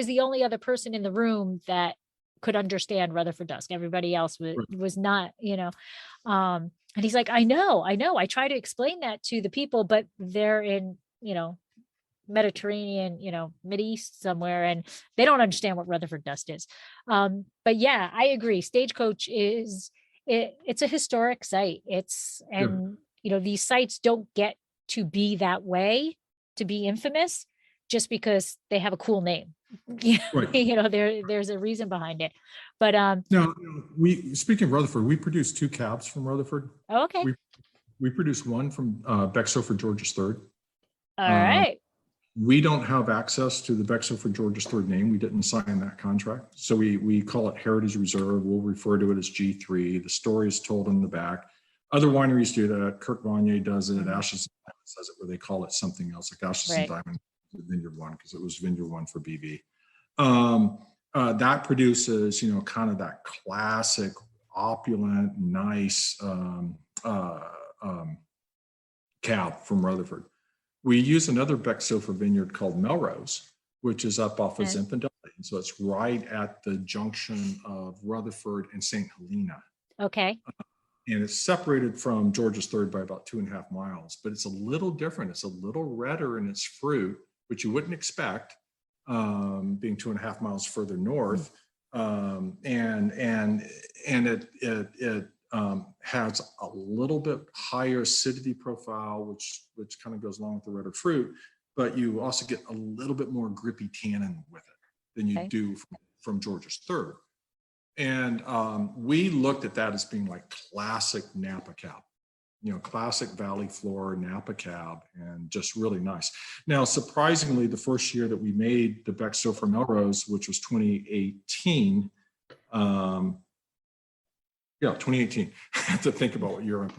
the only other person in the room that could understand Rutherford Dusk. Everybody else was not, and he's like, I know. I try to explain that to the people, but they're in, Mediterranean, Mideast somewhere, and they don't understand what Rutherford Dust is. But yeah, I agree. Stagecoach it's a historic site. These sites don't get to be that way, to be infamous, just because they have a cool name. Right. There's a reason behind it. But Now, speaking of Rutherford, we produce 2 cabs from Rutherford. okay. We produce one from Bexo for George's Third. All right. We don't have access to the Bexo for George's Third name. We didn't sign that contract. So we call it Heritage Reserve. We'll refer to it as G3. The story is told in the back. Other wineries do that. Kirk Vonnier does it. Ashes and Diamonds does it, where they call it something else, like Ashes and Diamonds, Vineyard One, because it was Vineyard One for BV. That produces, kind of that classic, opulent, nice cab from Rutherford. We use another Bexo for vineyard called Melrose, which is up off of Zinfandel. So it's right at the junction of Rutherford and St. Helena. Okay. And it's separated from George's Third by about 2.5 miles, but it's a little different. It's a little redder in its fruit, which you wouldn't expect, being 2.5 miles further north. And it has a little bit higher acidity profile, which kind of goes along with the redder fruit, but you also get a little bit more grippy tannin with it than you do from George's Third. And we looked at that as being like classic Napa cab, classic Valley Floor Napa cab, and just really nice. Now, surprisingly, the first year that we made the Bexo for Melrose, which was 2018, 2018. I have to think about what year I'm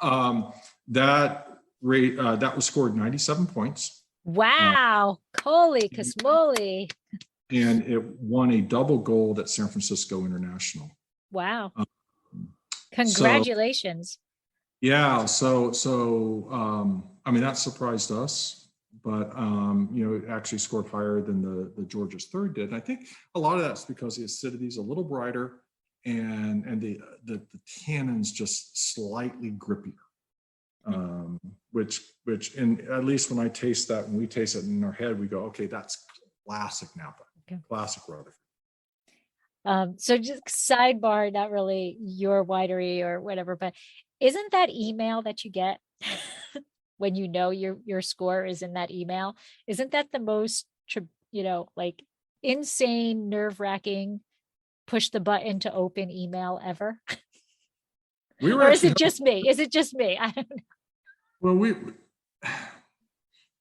in. That was scored 97 points. Wow. Holy Casmoli. And it won a double gold at San Francisco International. Wow. Congratulations. That surprised us, but it actually scored higher than the George's Third did. And I think a lot of that's because the acidity is a little brighter, and the tannins just slightly grippier. Which at least when I taste that, when we taste it in our head, we go, okay, that's classic Napa. Classic Rutherford. So just sidebar, not really your winery or whatever, but isn't that email that you get when your score is in that email? Isn't that the most, like insane, nerve-wracking, push the button to open email ever? Or is it just me? Is it just me? I don't know. Well,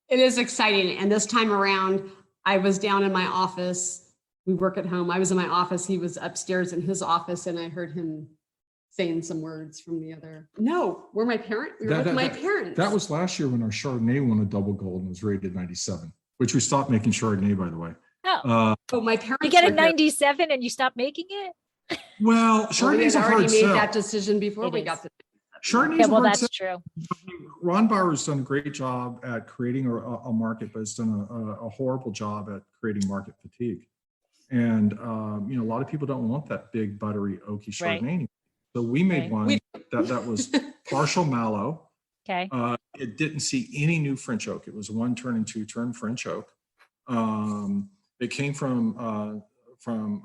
it is exciting. And this time around, I was down in my office. We work at home. I was in my office. He was upstairs in his office, and I heard him saying some words from the other. No, we're my parent. We were with my parents. That was last year when our Chardonnay won a double gold and was rated 97, which we stopped making Chardonnay, by the way. Oh, my parents. You get a 97 and you stop making it? Well, Chardonnay's a hard already made sell. that decision before we got to. Chardonnay's well, a hard that's sell. true. Ron Bauer's done a great job at creating a market, but has done a horrible job at creating market fatigue. And a lot of people don't want that big buttery oaky Chardonnay anymore. So we made one that was partial mallow. Okay. It didn't see any new French oak. It was 1 turn and 2 turn French oak. It came from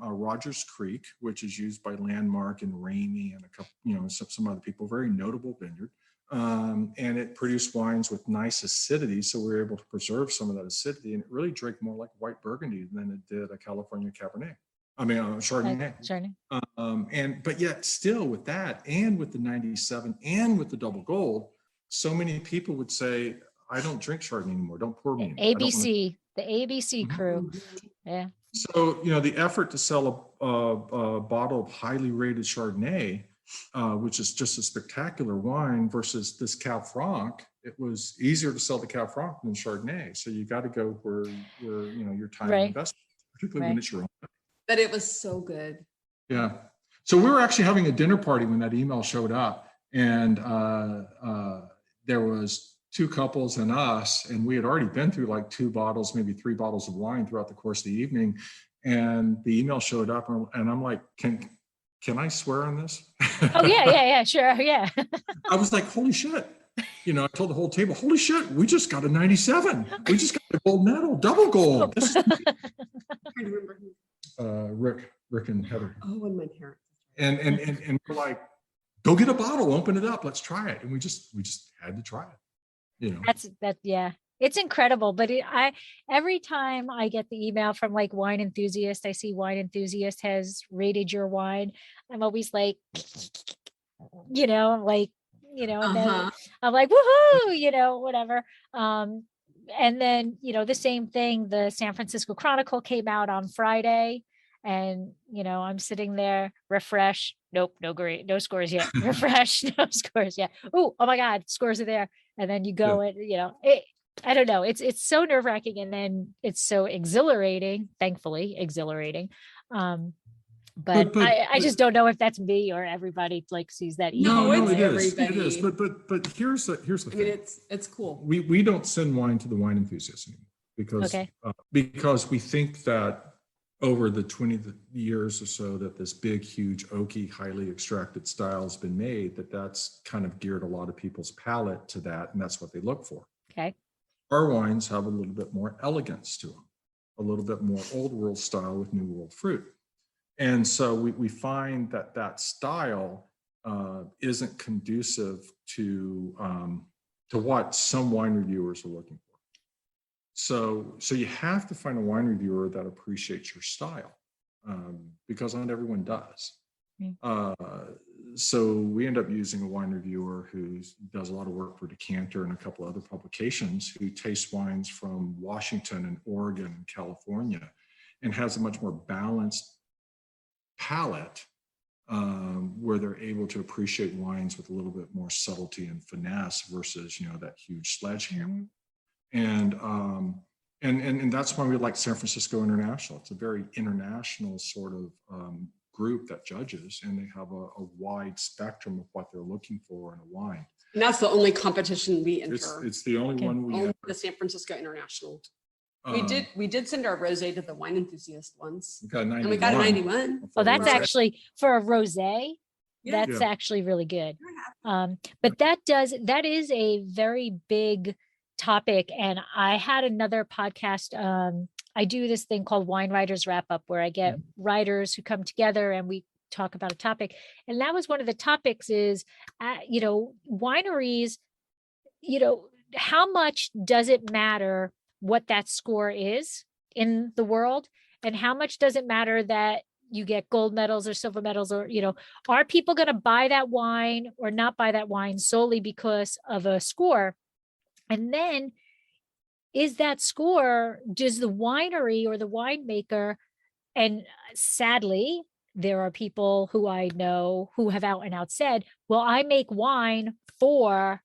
Rogers Creek, which is used by Landmark and Ramey and a couple, some other people. Very notable vineyard. And it produced wines with nice acidity, so we were able to preserve some of that acidity, and it really drank more like white Burgundy than it did a California Cabernet. Chardonnay. Chardonnay. But yet still with that and with the 97 and with the double gold, so many people would say, I don't drink Chardonnay anymore. Don't pour me anymore. ABC, the ABC crew. Yeah. So, the effort to sell a bottle of highly rated Chardonnay, which is just a spectacular wine, versus this Cab Franc, it was easier to sell the Cab Franc than Chardonnay. So you got to go where your time Right. investment, particularly when it's your own. But it was so good. Yeah. So we were actually having a dinner party when that email showed up, and there was 2 couples and us, and we had already been through like 2 bottles, maybe 3 bottles of wine throughout the course of the evening. And the email showed up, and I'm like, can I swear on this? Oh yeah, sure, yeah. I was like, holy shit. I told the whole table, holy shit, we just got a 97. We just got a gold medal, double gold. This is I'm trying to remember who. Rick and Heather. Oh, and my parents. And we're like, go get a bottle, open it up, let's try it. And we just had to try it. Yeah. It's incredible. But every time I get the email from like Wine Enthusiast, I see Wine Enthusiast has rated your wine. I'm always like, and then I'm like, woohoo, whatever. And then, the same thing, the San Francisco Chronicle came out on Friday, and, I'm sitting there, refresh. Nope, no scores yet. Refresh, no scores yet. Oh my God, scores are there. And then you go I don't know. It's so nerve-wracking, and then it's so exhilarating, thankfully exhilarating. But I just don't know if that's me or everybody like sees that. No, it is. Everybody. It is. But here's the thing. It's cool. We don't send wine to the wine enthusiasts anymore because we think that over the 20 years or so that this big, huge, oaky, highly extracted style has been made, that's kind of geared a lot of people's palate to that, and that's what they look for. Okay. Our wines have a little bit more elegance to them, a little bit more old world style with new world fruit. And so we find that style isn't conducive to what some wine reviewers are looking for. So you have to find a wine reviewer that appreciates your style, because not everyone does. So we end up using a wine reviewer who does a lot of work for Decanter and a couple other publications, who tastes wines from Washington and Oregon and California, and has a much more balanced palate, where they're able to appreciate wines with a little bit more subtlety and finesse versus that huge sledgehammer. And that's why we like San Francisco International. It's a very international sort of group that judges, and they have a wide spectrum of what they're looking for in a wine. And that's the only competition we enter. It's the only one we Only have. the San Francisco International. We did send our rosé to the Wine Enthusiast once. We got a 91. And we got a 91. Oh, that's actually for a rosé. Yeah. That's actually really good. But that is a very big topic. And I had another podcast. I do this thing called Wine Writers Wrap Up, where I get writers who come together and we talk about a topic. And that was one of the topics is, wineries, how much does it matter what that score is in the world? And how much does it matter that you get gold medals or silver medals, or, are people going to buy that wine or not buy that wine solely because of a score? And then is that score, does the winery or the winemaker, and sadly, there are people who I know who have out and out said, well, I make wine for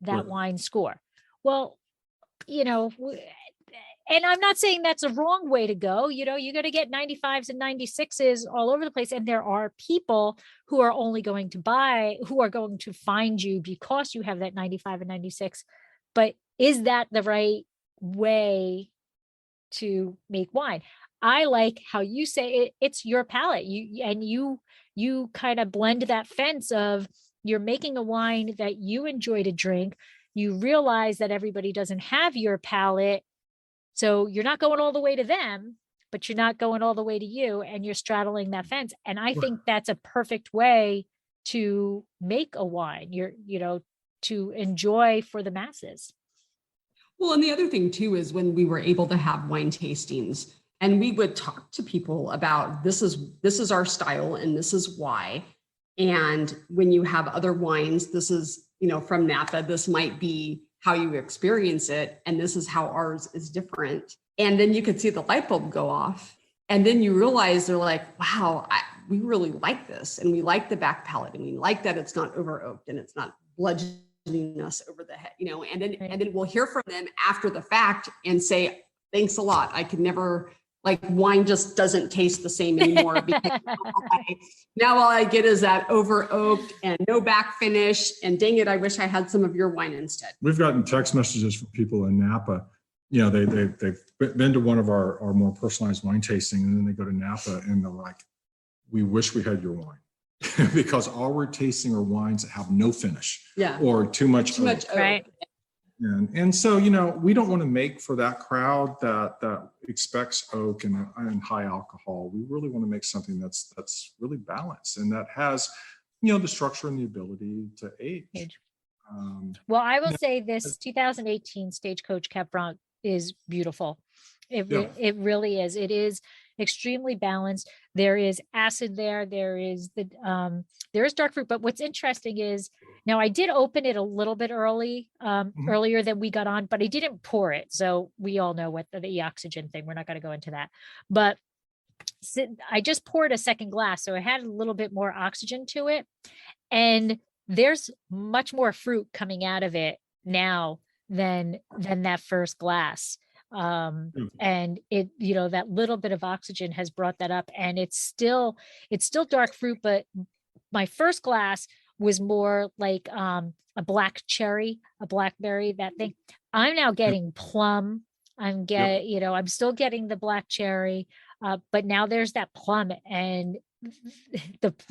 that wine score. Well, and I'm not saying that's a wrong way to go. You're going to get 95s and 96s all over the place. And there are people who are only going to who are going to find you because you have that 95 and 96. But is that the right way to make wine? I like how you say it's your palate. You kind of blend that fence of, you're making a wine that you enjoy to drink. You realize that everybody doesn't have your palate. So you're not going all the way to them, but you're not going all the way to you, and you're straddling that fence. And I think that's a perfect way to make a wine, to enjoy for the masses. Well, and the other thing too is when we were able to have wine tastings, And we would talk to people about this is our style and this is why. And when you have other wines, this is, from Napa, this might be how you experience it. And this is how ours is different. And then you could see the light bulb go off. And then you realize they're like, wow, we really like this. And we like the back palate. And we like that it's not over oaked and it's not bludgeoning us over the head, and then we'll hear from them after the fact and say, thanks a lot. I could never, wine just doesn't taste the same anymore because now all I get is that over oaked and no back finish. And dang it, I wish I had some of your wine instead. We've gotten text messages from people in Napa. They've been to one of our more personalized wine tasting, and then they go to Napa and they're like, we wish we had your wine. Because all we're tasting are wines that have no finish or too much oak. Right. And so, we don't want to make for that crowd that expects oak and high alcohol. We really want to make something that's really balanced and that has, the structure and the ability to age. Well, I will say this 2018 Stagecoach Cab Franc is beautiful. It really is. It is extremely balanced. There is acid there. There is dark fruit. But what's interesting is now I did open it a little bit earlier than we got on, but I didn't pour it. So we all know what the oxygen thing. We're not going to go into that. But I just poured a second glass, so it had a little bit more oxygen to it, and there's much more fruit coming out of it now than that first glass. And it, that little bit of oxygen has brought that up, and it's still dark fruit, but my first glass was more like a black cherry, a blackberry, that thing. I'm now getting plum. I'm still getting the black cherry, but now there's that plum, and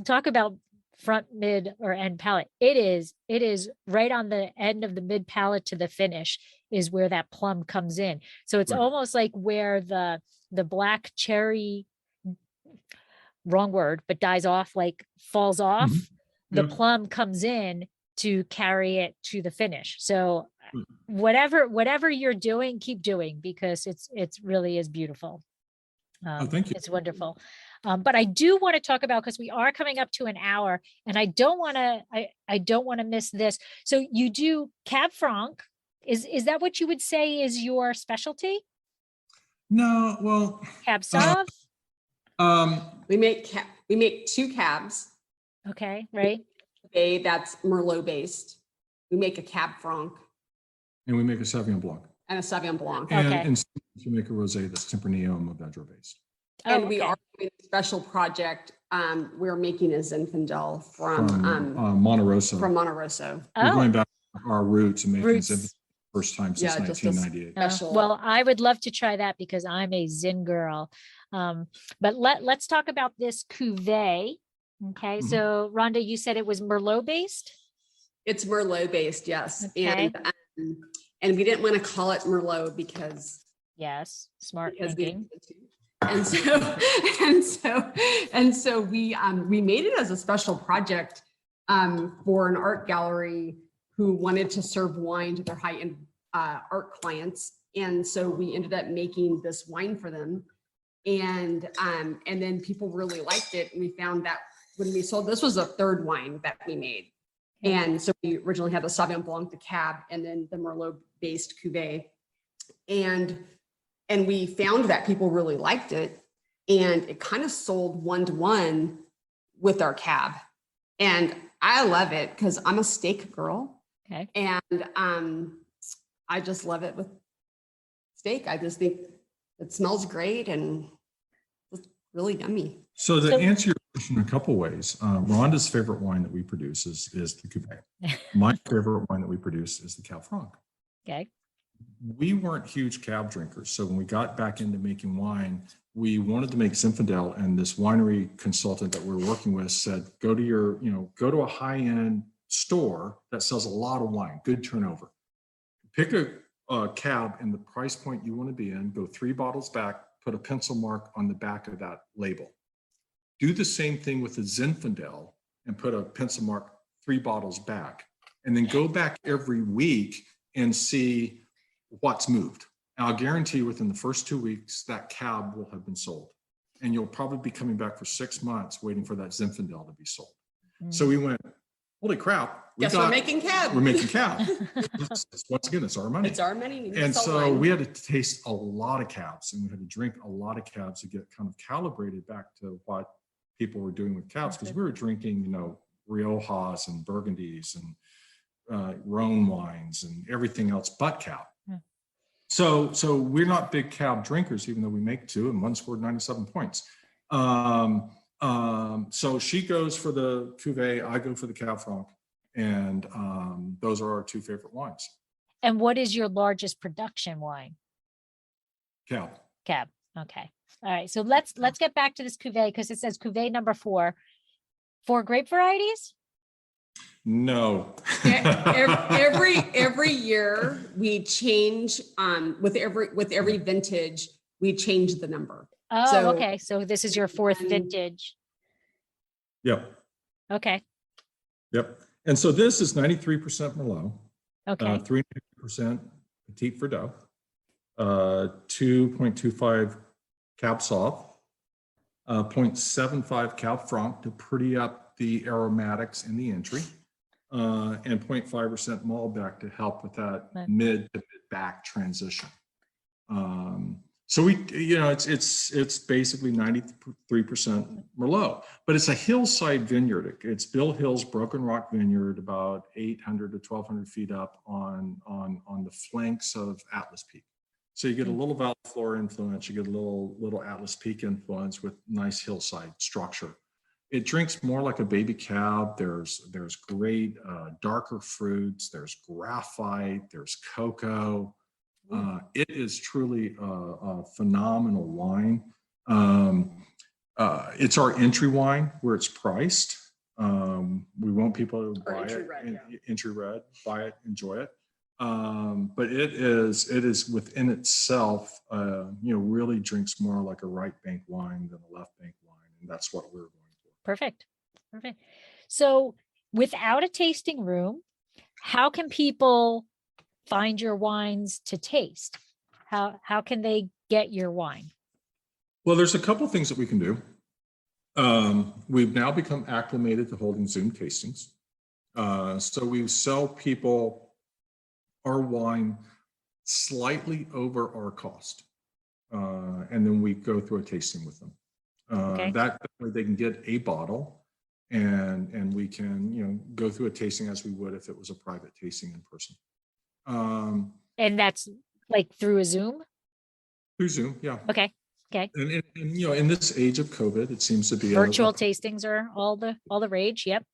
talk about front, mid, or end palate. It is right on the end of the mid palate to the finish is where that plum comes in. So it's almost like where the black cherry, wrong word, but dies off, falls off. The plum comes in to carry it to the finish. So whatever you're doing, keep doing, because it's really is beautiful. Thank you. It's wonderful. But I do want to talk about, because we are coming up to an hour, and I don't want to miss this. So you do Cab Franc. Is that what you would say is your specialty? No, well, Cab Sauv? We make 2 cabs. Okay, right. Okay, that's Merlot based. We make a Cab Franc. And we make a Sauvignon Blanc. And a Sauvignon Blanc. And we make a rosé that's Tempranillo and Mourvedre based. And we are doing a special project. We're making a Zinfandel from Monte Rosso. From Monte Rosso. We're going back to our roots and making Zinfandel first time since 1998. Well, I would love to try that because I'm a Zin girl. But let's talk about this cuvee. Okay, so Rhonda, you said it was Merlot based? It's Merlot based, yes. Okay. And we didn't want to call it Merlot because smart thinking. And so we made it as a special project for an art gallery who wanted to serve wine to their high-end art clients. And so we ended up making this wine for them. And then people really liked it. And we found that when we sold, this was the 3rd wine that we made. And so we originally had the Sauvignon Blanc, the Cab, and then the Merlot-based cuvee. And we found that people really liked it. And it kind of sold 1-to-1 with our Cab. And I love it because I'm a steak girl. Okay. And I just love it with steak. I just think it smells great and it's really yummy. So to answer your question in a couple ways, Rhonda's favorite wine that we produce is the cuvee. My favorite wine that we produce is the Cal Franc. Okay. We weren't huge Cab drinkers. So when we got back into making wine, we wanted to make Zinfandel, and this winery consultant that we were working with said, go to a high-end store that sells a lot of wine, good turnover. Pick a Cab in the price point you want to be in, go 3 bottles back, put a pencil mark on the back of that label. Do the same thing with the Zinfandel and put a pencil mark 3 bottles back, and then go back every week and see what's moved. I'll guarantee within the first 2 weeks, that cab will have been sold. And you'll probably be coming back for 6 months waiting for that Zinfandel to be sold. So we went, holy crap. We're making cab. We're making cab. Once again, it's our money. It's our money. And so we had to taste a lot of cabs, and we had to drink a lot of cabs to get kind of calibrated back to what people were doing with cabs, because we were drinking, Riojas and Burgundies and Rhone wines and everything else but cab. So we're not big cab drinkers, even though we make 2, and one scored 97 points. So she goes for the Cuvée, I go for the Cab Franc, and those are our 2 favorite wines. And what is your largest production wine? Cab. Cab. Okay. All right. So let's get back to this Cuvée, because it says Cuvée number 4. 4 grape varieties? No. every year we change with every vintage we change the number. Oh, okay. So this is your 4th vintage. Yep. Okay. Yep. And so this is 93% Merlot. Okay. 3.5% Petit Verdot, 2.25 Cab Sauv, 0.75 Cab Franc to pretty up the aromatics in the entry, and 0.5% Malbec to help with that mid to mid back transition. So we, it's basically 93% Merlot, but it's a hillside vineyard. It's Bill Hill's Broken Rock Vineyard, about 800 to 1,200 feet up on the flanks of Atlas Peak. So you get a little Valley Floor influence, you get a little Atlas Peak influence with nice hillside structure. It drinks more like a baby cab. There's great darker fruits. There's graphite. There's cocoa. It is truly a phenomenal wine. It's our entry wine where it's priced. We want people to buy entry red, buy it, enjoy it. But it is within itself, really drinks more like a right bank wine than a left bank wine, and that's what we're going for. Perfect. So, without a tasting room, how can people find your wines to taste? How can they get your wine? Well, there's a couple of things that we can do. We've now become acclimated to holding Zoom tastings. So we sell people our wine slightly over our cost. And then we go through a tasting with them. That way they can get a bottle, and we can, go through a tasting as we would if it was a private tasting in person. And that's like through a Zoom? Through Zoom, yeah. Okay. And in this age of COVID, it seems to be virtual tastings are all the rage. Yep.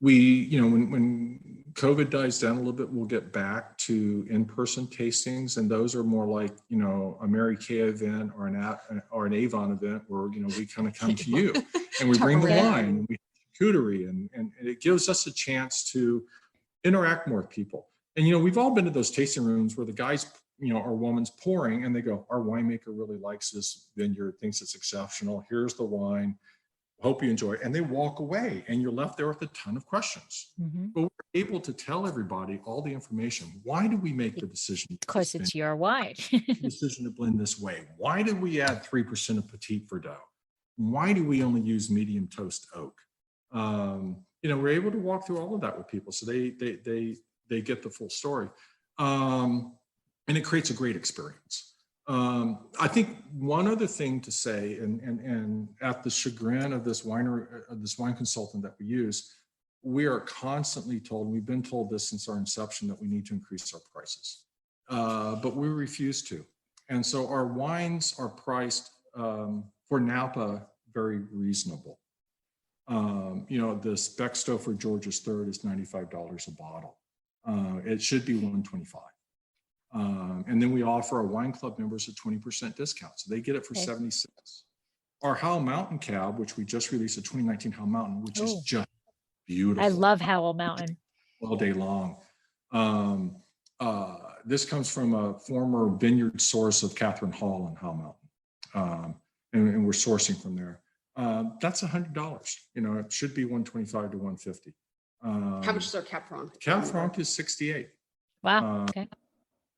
We, when COVID dies down a little bit, we'll get back to in-person tastings, and those are more like, a Mary Kay event or an Avon event where, we kind of come to you and we bring the wine and we charcuterie, and it gives us a chance to interact more with people. And, we've all been to those tasting rooms where the guys, or woman's pouring and they go, our winemaker really likes this vineyard, thinks it's exceptional. Here's the wine. Hope you enjoy it. And they walk away and you're left there with a ton of questions. Mm-hmm. But we're able to tell everybody all the information. Why do we make the decision? Because it's your wine. Decision to blend this way. Why did we add 3% of Petit Verdot? Why do we only use medium toast oak? We're able to walk through all of that with people. So they get the full story. And it creates a great experience. I think one other thing to say, and at the chagrin of this wine consultant that we use, we are constantly told, and we've been told this since our inception, that we need to increase our prices, but we refuse to. And so our wines are priced for Napa very reasonable. The Speckstofer George's Third is $95 a bottle. It should be $125. And then we offer our wine club members a 20% discount. So they get it for $76. Our Howell Mountain Cab, which we just released, a 2019 Howell Mountain, which is just beautiful. I love Howell Mountain. All day long. This comes from a former vineyard source of Catherine Hall in Howell Mountain. And we're sourcing from there. That's $100. It should be $125 to $150. How much is our Cab Franc? Cab Franc is $68. Wow. Okay.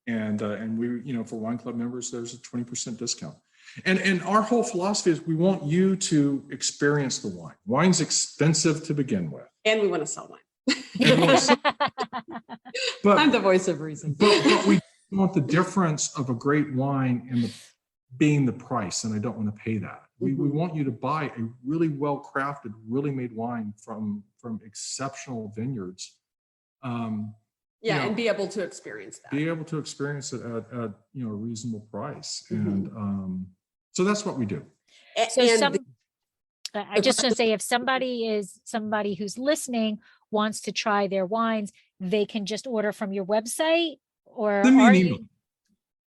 And we, for Wine Club members, there's a 20% discount. And our whole philosophy is we want you to experience the wine. Wine's expensive to begin with. And we want to sell wine. But I'm the voice of reason. but we want the difference of a great wine and being the price, and I don't want to pay that. We want you to buy a really well-crafted, really made wine from exceptional vineyards. And be able to experience that. Be able to experience it at a reasonable price, and so that's what we do. I just want to say, if somebody who's listening wants to try their wines, they can just order from your website, or Send me an are email. you?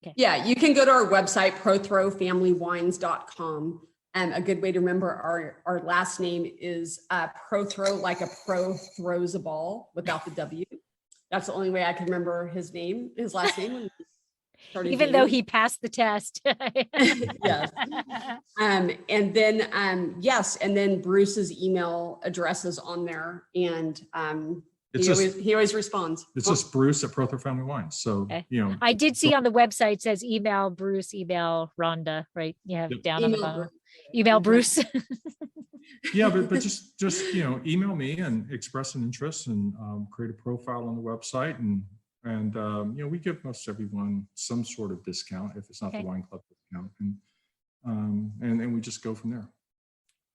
Okay. Yeah, you can go to our website, prothrofamilywines.com. A good way to remember our last name is Prothro, like a pro throws a ball without the W. That's the only way I can remember his last name. Even though he passed the test. Yes. And then Bruce's email address is on there, and he always responds. It's just Bruce at Prothro Family Wines. So, Okay. I did see on the website, it says email Bruce, email Rhonda, right? You have down on the bottom. Email Bruce. Yeah, but just email me and express an interest, and create a profile on the website, and we give most everyone some sort of discount if it's not the Wine Club discount, and we just go from there.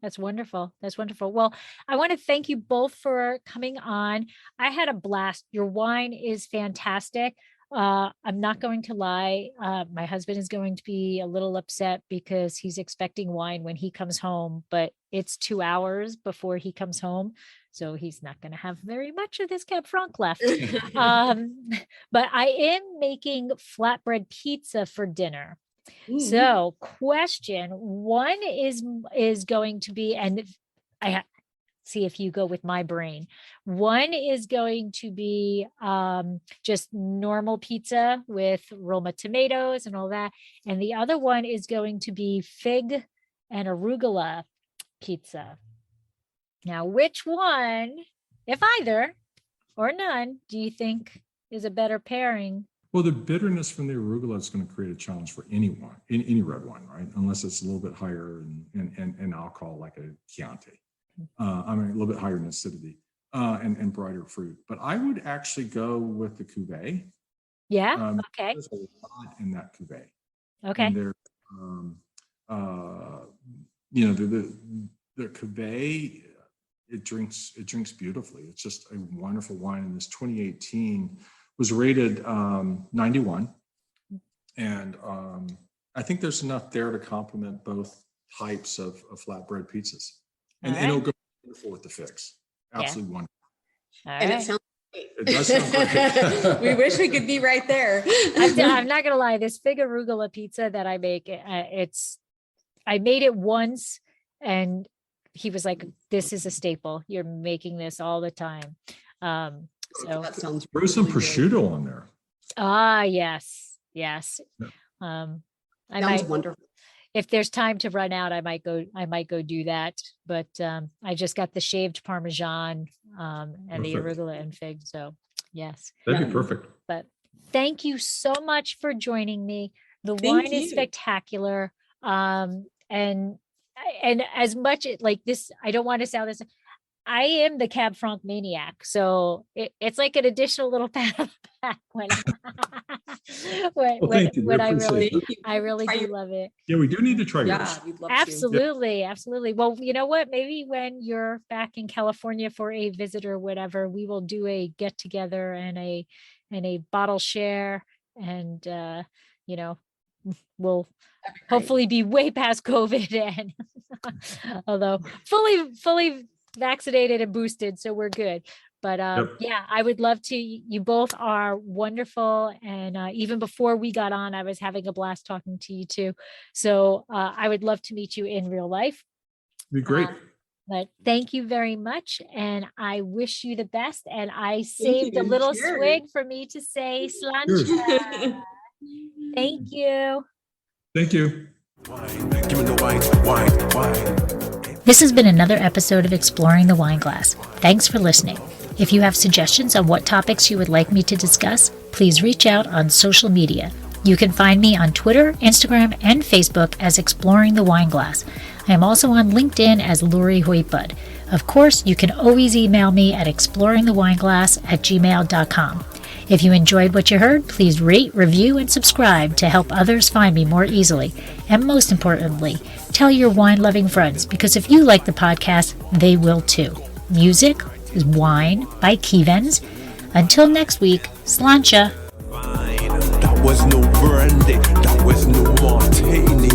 That's wonderful. That's wonderful. Well, I want to thank you both for coming on. I had a blast. Your wine is fantastic. I'm not going to lie. My husband is going to be a little upset because he's expecting wine when he comes home, but it's 2 hours before he comes home. So he's not going to have very much of this Cab Franc left. But I am making flatbread pizza for dinner. So question one is going to be, and I see if you go with my brain. One is going to be just normal pizza with Roma tomatoes and all that. And the other one is going to be fig and arugula pizza. Now, which one, if either or none, do you think is a better pairing? Well, the bitterness from the arugula is going to create a challenge for any wine, any red wine, right? Unless it's a little bit higher in alcohol, like a Chianti. A little bit higher in acidity and brighter fruit. But I would actually go with the Cuvée. Yeah. Okay. There's a lot in that Cuvée. Okay. And there, the Cuvée, it drinks beautifully. It's just a wonderful wine. And this 2018 was rated 91, and I think there's enough there to complement both types of flatbread pizzas. And it'll go wonderful with the figs. Absolutely wonderful. And it sounds great. It does sound great. We wish we could be right there. I'm not gonna lie, this fig arugula pizza that I make, I made it once and he was like, this is a staple. You're making this all the time. So that sounds Throw some really prosciutto good. on there. yes. Yeah. I Sounds might, wonderful. if there's time to run out, I might go do that. But I just got the shaved Parmesan and the Perfect. arugula and fig. So yes. That'd be perfect. But thank you so much for joining me. The Thank wine is you. spectacular. And as much like this, I don't want to sound this. I am the Cab Franc maniac, so it's like an additional little pat on the back when Thank you. We when I appreciate really it. I really Try do your- love it. Yeah, we do need to try yours. Yeah, we'd love to. Absolutely. Well, you know what? Maybe when you're back in California for a visit or whatever, we will do a get together and a bottle share, and we'll hopefully be way past COVID, and although fully vaccinated and boosted, so we're good. But yeah, I would love to. You both are wonderful, and even before we got on, I was having a blast talking to you too. So I would love to meet you in real life. Be great. But thank you very much, and I wish you the best. And I saved a you. little Cheers. swig for me to say Cheers. sláinte. Thank you. Thank you. Wine, give me the wine. This has been another episode of Exploring the Wine Glass. Thanks for listening. If you have suggestions on what topics you would like me to discuss, please reach out on social media. You can find me on Twitter, Instagram, and Facebook as Exploring the Wine Glass. I am also on LinkedIn as Lori Hoytbud. Of course, you can always email me at exploringthewineglass@gmail.com. If you enjoyed what you heard, please rate, review, and subscribe to help others find me more easily. And most importantly, tell your wine-loving friends, because if you like the podcast, they will too. Music is Wine by Kevens. Until next week, sláinte. That was no brandy, that was no martini.